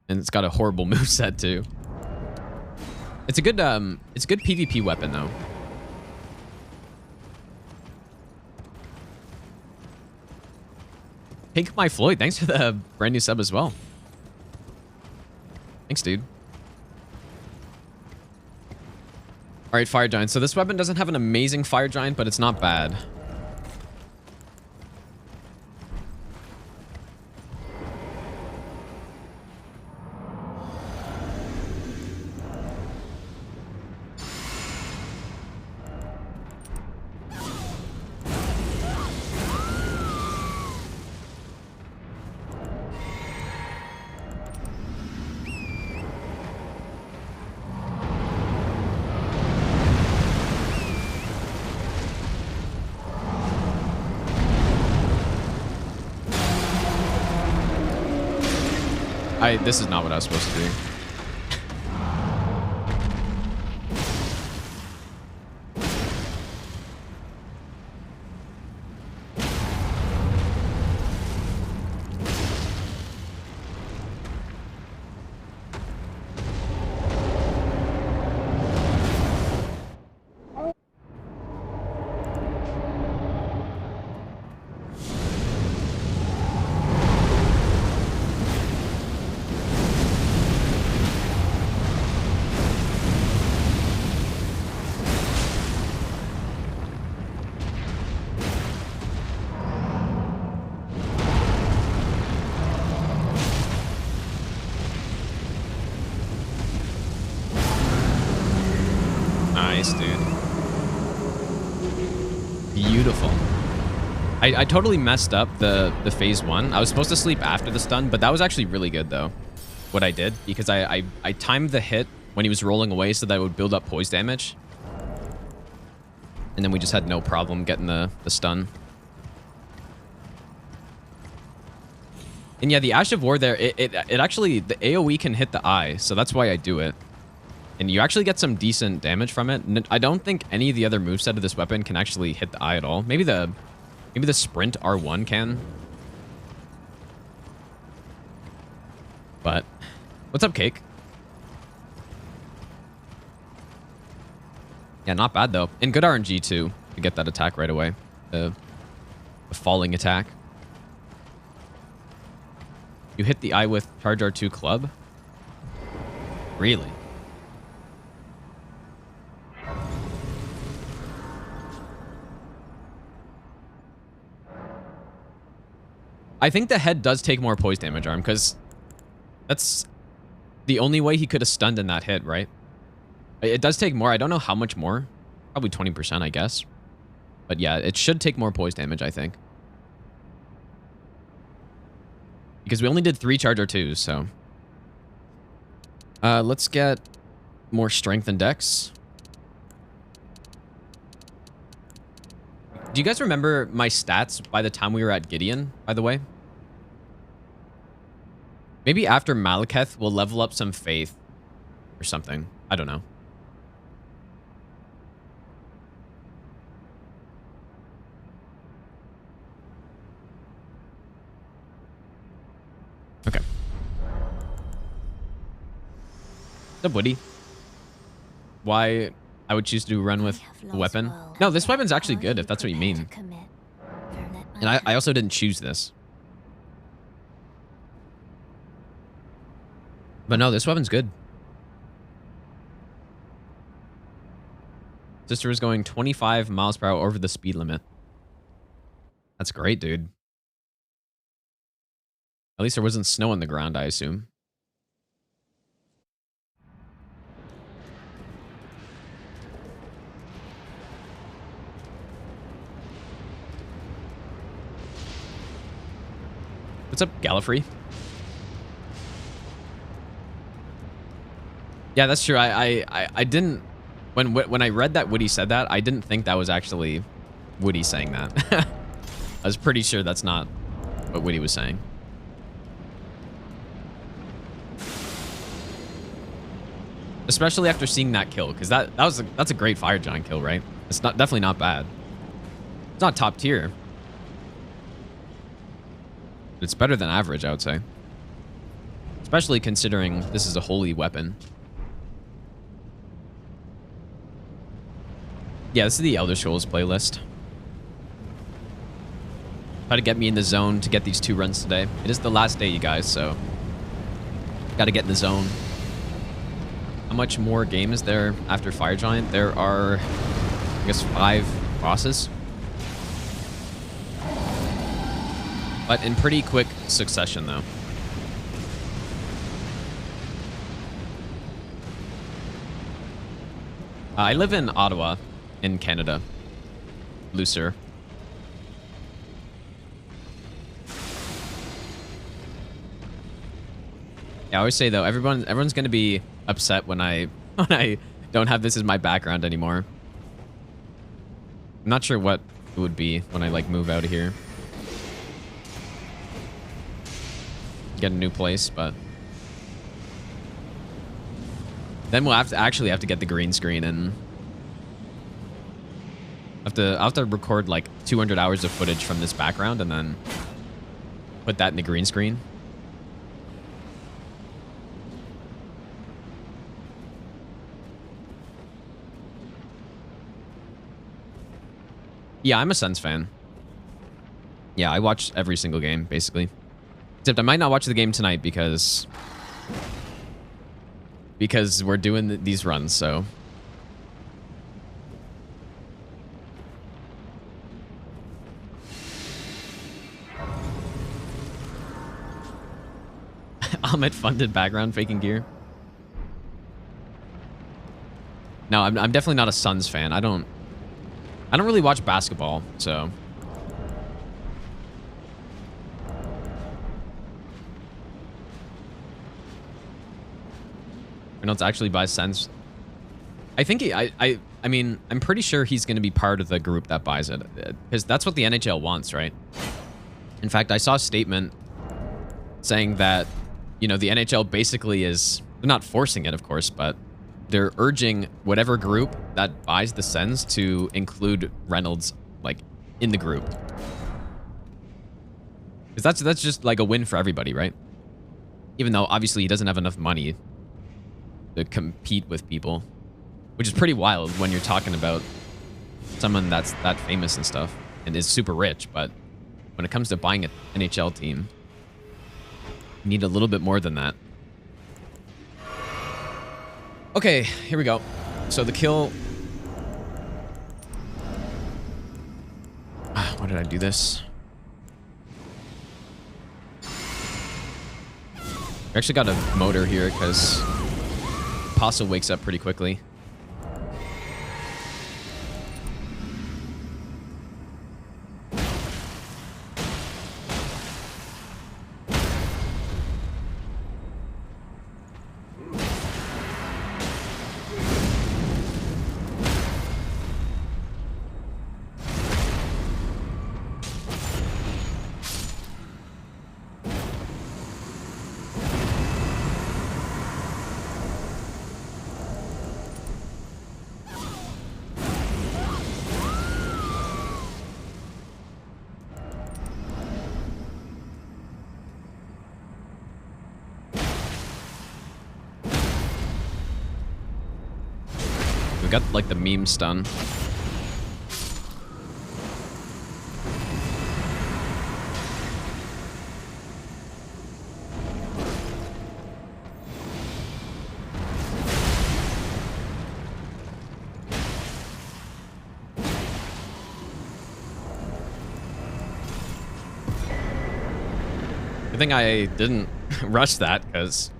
And it's got a horrible moveset too. It's a good PvP weapon though. Pink My Floyd, thanks for the brand new sub as well. Thanks, dude. All right, Fire Giant. So this weapon doesn't have an amazing Fire Giant, but it's not bad. This is not what I was supposed to do. Nice, dude. Beautiful. I totally messed up the phase 1. I was supposed to sleep after the stun, but that was actually really good, though, what I did, because I timed the hit when he was rolling away so that it would build up poise damage. And then we just had no problem getting the stun. And yeah, the Ash of War there, it actually, the AoE can hit the eye, so that's why I do it. And you actually get some decent damage from it. And I don't think any of the other moveset of this weapon can actually hit the eye at all. Maybe the sprint R1 can. But what's up, Cake? Yeah, not bad though. And good RNG too to get that attack right away. The falling attack. You hit the eye with Charge R2 club? Really? I think the head does take more poise damage, Arm, because that's the only way he could have stunned in that hit, right? It does take more. I don't know how much more. Probably 20%, I guess. But yeah, it should take more poise damage, I think. Because we only did 3 Charge R2s, so. Let's get more strength and dex. Do you guys remember my stats by the time we were at Gideon, by the way? Maybe after Malekith, we'll level up some faith or something. I don't know. Okay. What's up, Woody? Why I would choose to run with a weapon? No, this weapon's actually good, if that's what you mean. And I also didn't choose this. But no, this weapon's good. Sister is going 25 miles per hour over the speed limit. That's great, dude. At least there wasn't snow on the ground, I assume. What's up, Gallifrey? Yeah, that's true. I didn't when I read that Woody said that, I didn't think that was actually Woody saying that. I was pretty sure that's not what Woody was saying. Especially after seeing that kill, because that's a great Fire Giant kill, right? It's definitely not bad. It's not top tier. It's better than average, I would say. Especially considering this is a holy weapon. Yeah, this is the Elder Scrolls playlist. Try to get me in the zone to get these 2 runs today. It is the last day, you guys, so gotta get in the zone. How much more game is there after Fire Giant? There are, I guess, 5 bosses. But in pretty quick succession, though. I live in Ottawa, in Canada. Looser. Yeah, I always say, though, everyone's going to be upset when I don't have this as my background anymore. I'm not sure what it would be when I, like, move out of here. Get a new place, but then we'll actually have to get the green screen, and I'll have to record like 200 hours of footage from this background and then put that in the green screen. Yeah, I'm a Suns fan. Yeah, I watch every single game, basically. Except I might not watch the game tonight because we're doing these runs, so. Ahmed funded background faking gear. No, I'm definitely not a Suns fan. I don't really watch basketball, so. Reynolds actually buys Suns. I think I mean, I'm pretty sure he's going to be part of the group that buys it, because that's what the NHL wants, right? In fact, I saw a statement saying that, you know, the NHL basically is, they're not forcing it, of course, but they're urging whatever group that buys the Sens to include Reynolds, like, in the group. Because that's just like a win for everybody, right? Even though obviously he doesn't have enough money to compete with people, which is pretty wild when you're talking about someone that's that famous and stuff and is super rich. But when it comes to buying an NHL team, you need a little bit more than that. Okay, here we go. So the kill. Why did I do this? We actually got a motor here because Paso wakes up pretty quickly. Got like the meme stun. I think I didn't rush that because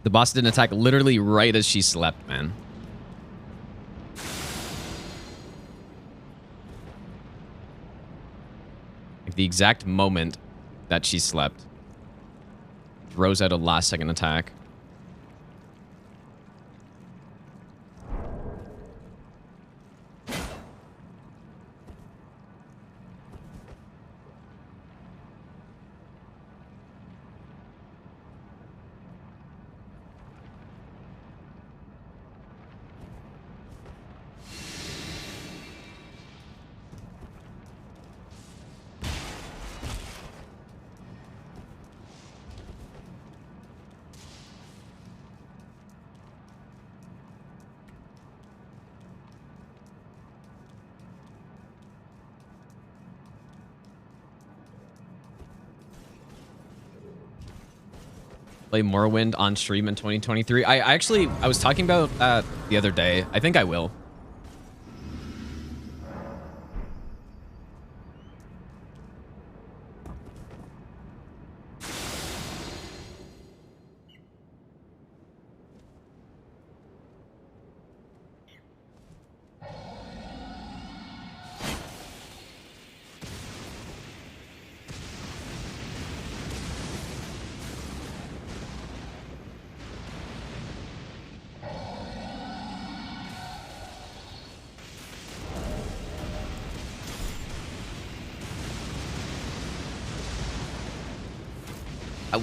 the boss didn't attack literally right as she slept, man. Like the exact moment that she slept. Throws out a last second attack. Play Morrowind on stream in 2023. I was talking about that the other day. I think I will.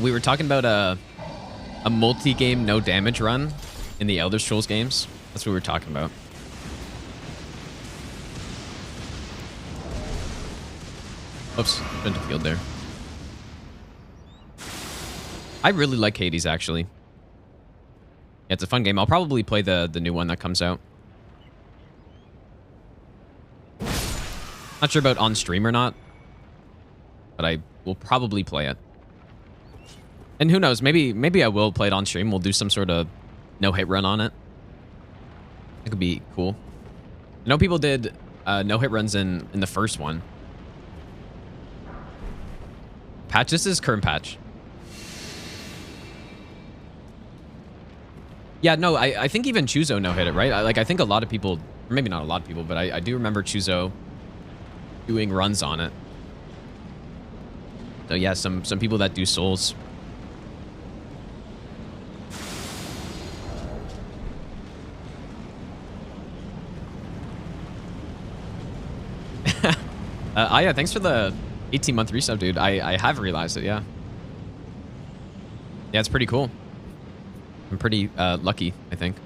We were talking about a multi-game no damage run in the Elder Scrolls games. That's what we were talking about. Oops, went to field there. I really like Hades, actually. Yeah, it's a fun game. I'll probably play the new one that comes out. Not sure about on stream or not, but I will probably play it. And who knows, maybe I will play it on stream. We'll do some sort of no-hit run on it. It could be cool. I know people did no-hit runs in the first one. Patch, this is current patch. Yeah, no, I think even Chuzo no-hit it, right? I think a lot of people, or maybe not a lot of people, but I do remember Chuzo doing runs on it. So yeah, some people that do souls. Aya, thanks for the 18-month resub, dude. I have realized it, yeah. Yeah, it's pretty cool. I'm pretty lucky, I think.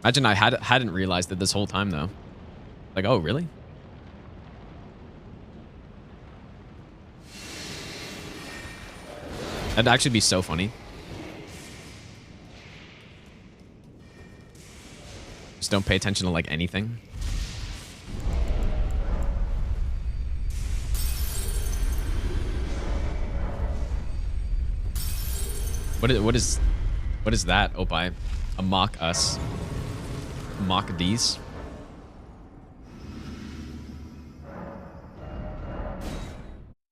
Imagine I hadn't realized it this whole time, though. Like, oh, really? That'd actually be so funny. Just don't pay attention to, like, anything. What is that, Opie? A mock us. Mock these.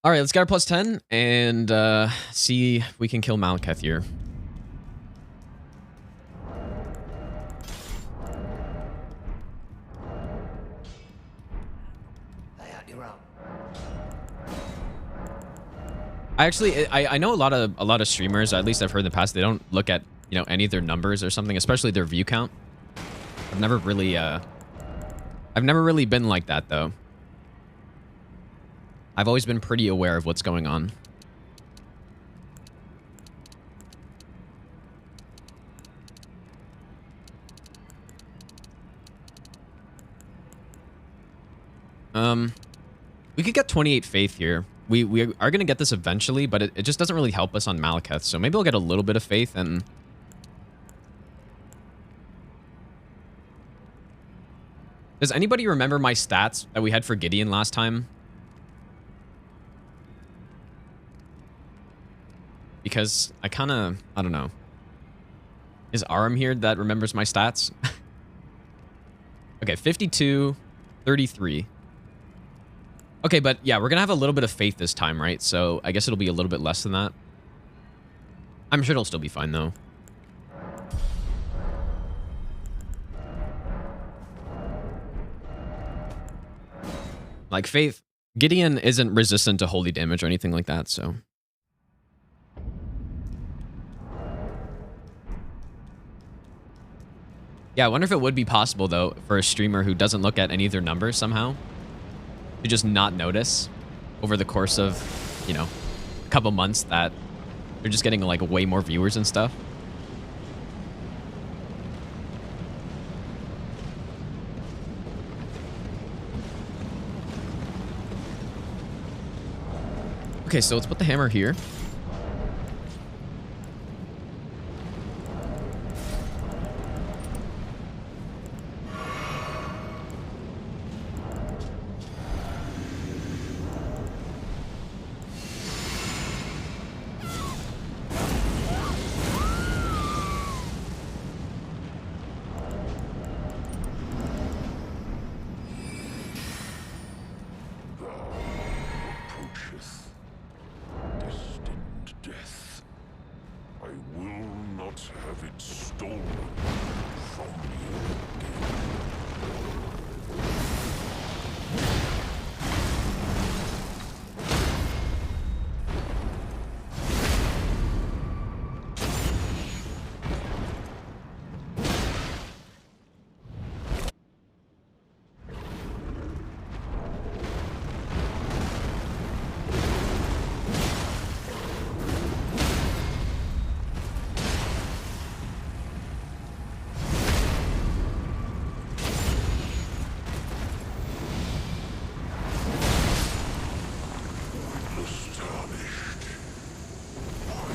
All right, let's get our plus 10 and see if we can kill Malekith here. I know a lot of streamers, at least I've heard in the past, they don't look at, you know, any of their numbers or something, especially their view count. I've never really been like that, though. I've always been pretty aware of what's going on. We could get 28 faith here. We are going to get this eventually, but it just doesn't really help us on Malekith. So maybe I'll get a little bit of faith and... Does anybody remember my stats that we had for Gideon last time? Because I kind of... I don't know. Is Aram here that remembers my stats? Okay, 52, 33. Okay, but yeah, we're going to have a little bit of faith this time, right? So I guess it'll be a little bit less than that. I'm sure it'll still be fine, though. Like, faith... Gideon isn't resistant to holy damage or anything like that, so... Yeah, I wonder if it would be possible, though, for a streamer who doesn't look at any of their numbers somehow to just not notice over the course of, you know, a couple months that they're just getting, like, way more viewers and stuff. Okay, so let's put the hammer here.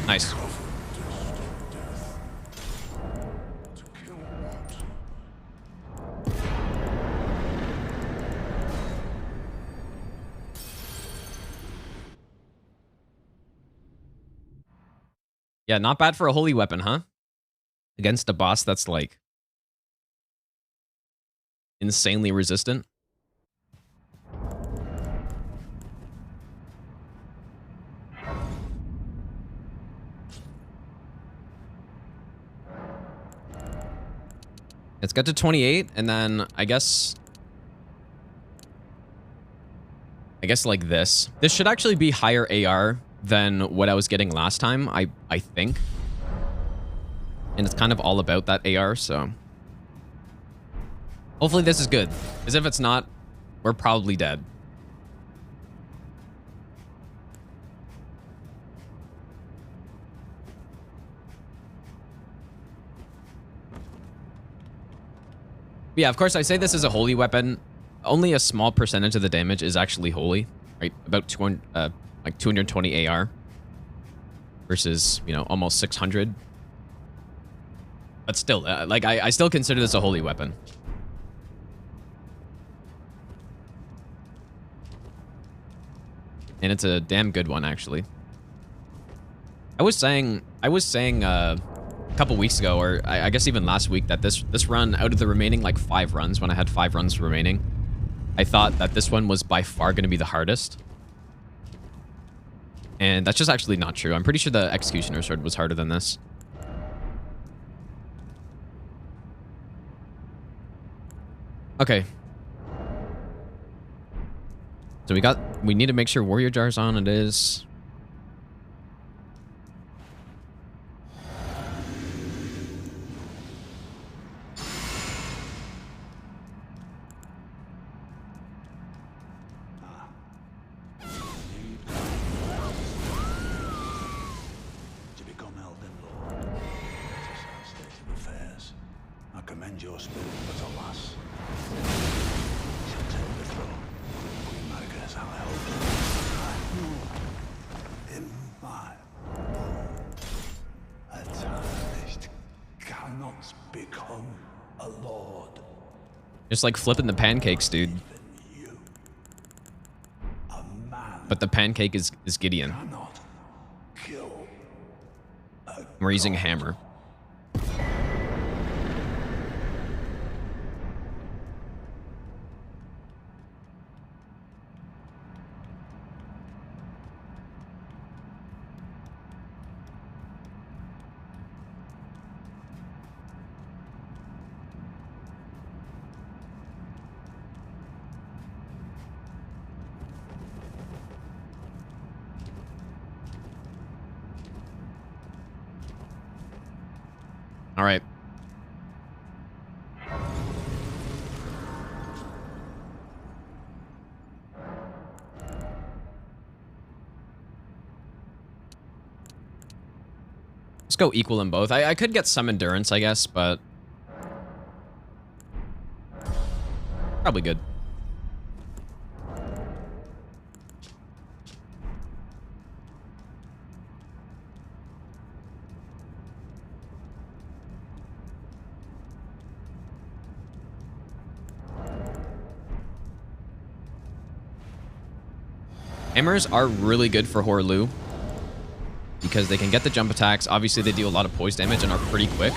Nice. Yeah, not bad for a holy weapon, huh? Against a boss that's, like, insanely resistant. Let's get to 28, and then I guess like this. This should actually be higher AR than what I was getting last time, I think. And it's kind of all about that AR, so hopefully this is good. Because if it's not, we're probably dead. Yeah, of course, I say this is a holy weapon. Only a small percentage of the damage is actually holy, right? About 200, like 220 AR versus, you know, almost 600. But still, like, I still consider this a holy weapon. And it's a damn good one, actually. I was saying a couple weeks ago, or I guess even last week, that this run, out of the remaining like 5 runs, when I had 5 runs remaining, I thought that this one was by far going to be the hardest. And that's just actually not true. I'm pretty sure the Executioner Sword was harder than this. Okay. So we need to make sure Warrior Jar's on. It is.
To become Elden Lord. It is our state of affairs. I commend your spirit, but alas, you shall take the throne. Queen Marikas, I hope. In my a tarnished cannot become a lord.
Just like flipping the pancakes, dude.
You, a man,
But the pancake is Gideon.
cannot kill a
We're using a hammer. All right. Let's go equal in both. I could get some endurance, I guess, but probably good. Hammers are really good for Horlu because they can get the jump attacks. Obviously, they deal a lot of poise damage and are pretty quick.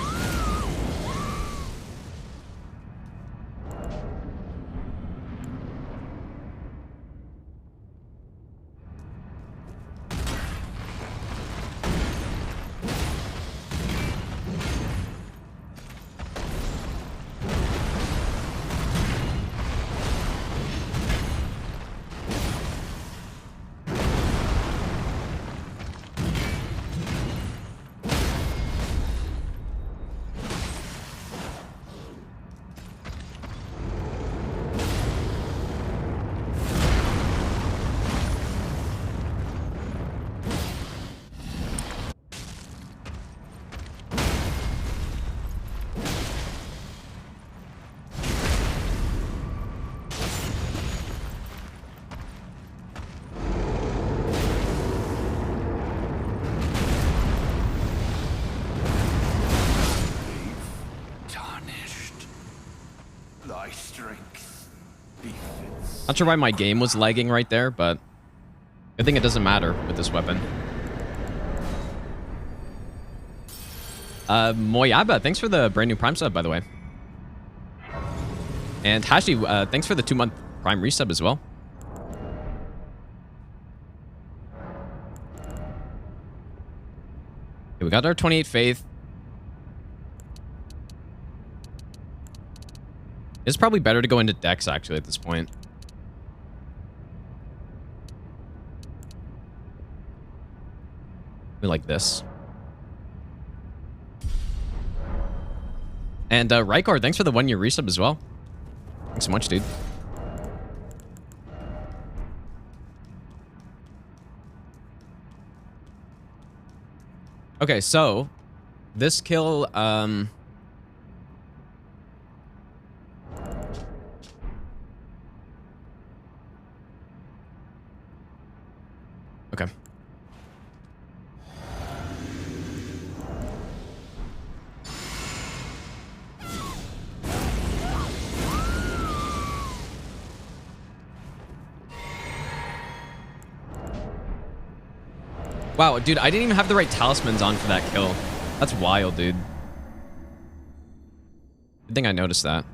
Thy strength befits.
Not sure why my game was lagging right there, but I think it doesn't matter with this weapon. Moyaba, thanks for the brand new Prime sub, by the way. And Hashi, thanks for the 2-month Prime resub as well. Okay, we got our 28 faith. It's probably better to go into Dex, actually, at this point. We like this. And Rykor, thanks for the 1-year resub as well. Thanks so much, dude. Okay, so this kill, okay. Wow, dude, I didn't even have the right talismans on for that kill. That's wild, dude. I think I noticed that.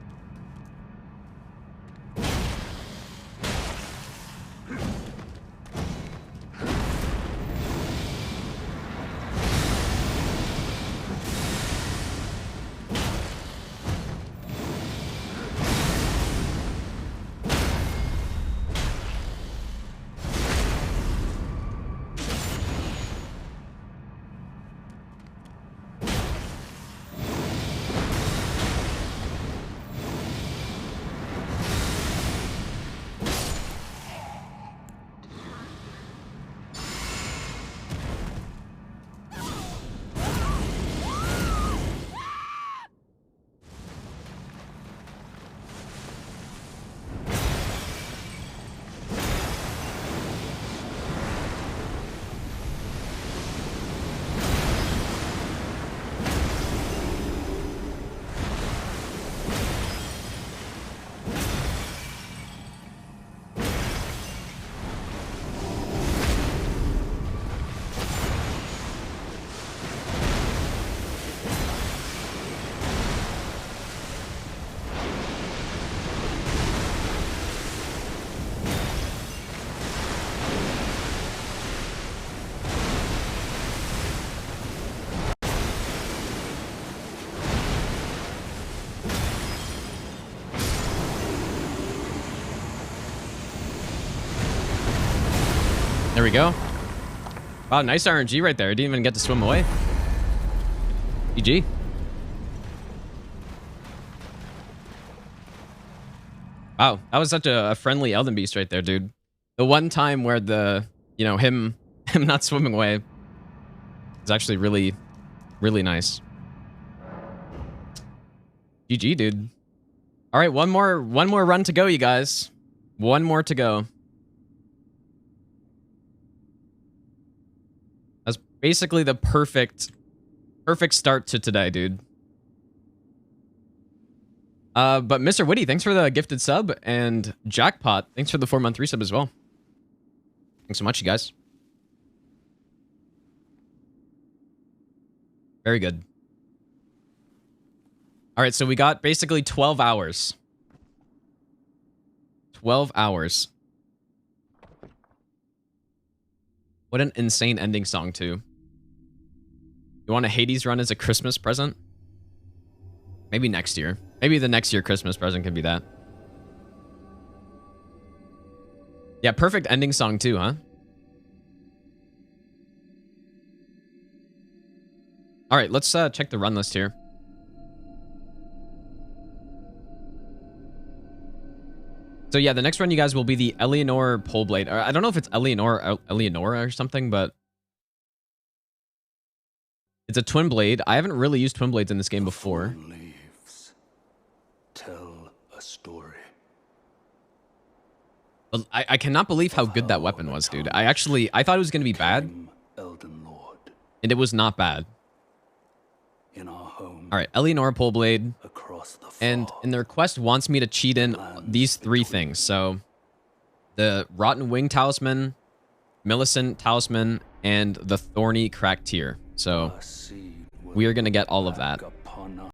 There we go. Wow, nice RNG right there. I didn't even get to swim away. GG. Wow, that was such a friendly Elden Beast right there, dude. The one time where the, you know, him not swimming away is actually really, really nice. GG, dude. All right, one more run to go, you guys. One more to go. That's basically the perfect start to today, dude. But Mr. Witty, thanks for the gifted sub, and Jackpot, thanks for the 4-month resub as well. Thanks so much, you guys. Very good. All right, so we got basically 12 hours. 12 hours. What an insane ending song, too. You want a Hades run as a Christmas present? Maybe next year. Maybe the next year Christmas present can be that. Yeah, perfect ending song, too, huh? All right, let's check the run list here. So yeah, the next run, you guys, will be the Eleanor pole blade. I don't know if it's Eleanor or Eleonora or something, but it's a twin blade. I haven't really used twin blades in this game before.
Leaves tell a story.
I cannot believe how good that weapon was, dude. I thought it was going to be bad,
Elden Lord,
and it was not bad.
in our home,
All right, Eleanor pole blade.
across the
And
fog,
in the request wants me to cheat in these 3 things. So the Rotten Wing Talisman, Millicent Talisman, and the Thorny Cracked Tear. So
a seed will
we are going to get all of that.
upon us.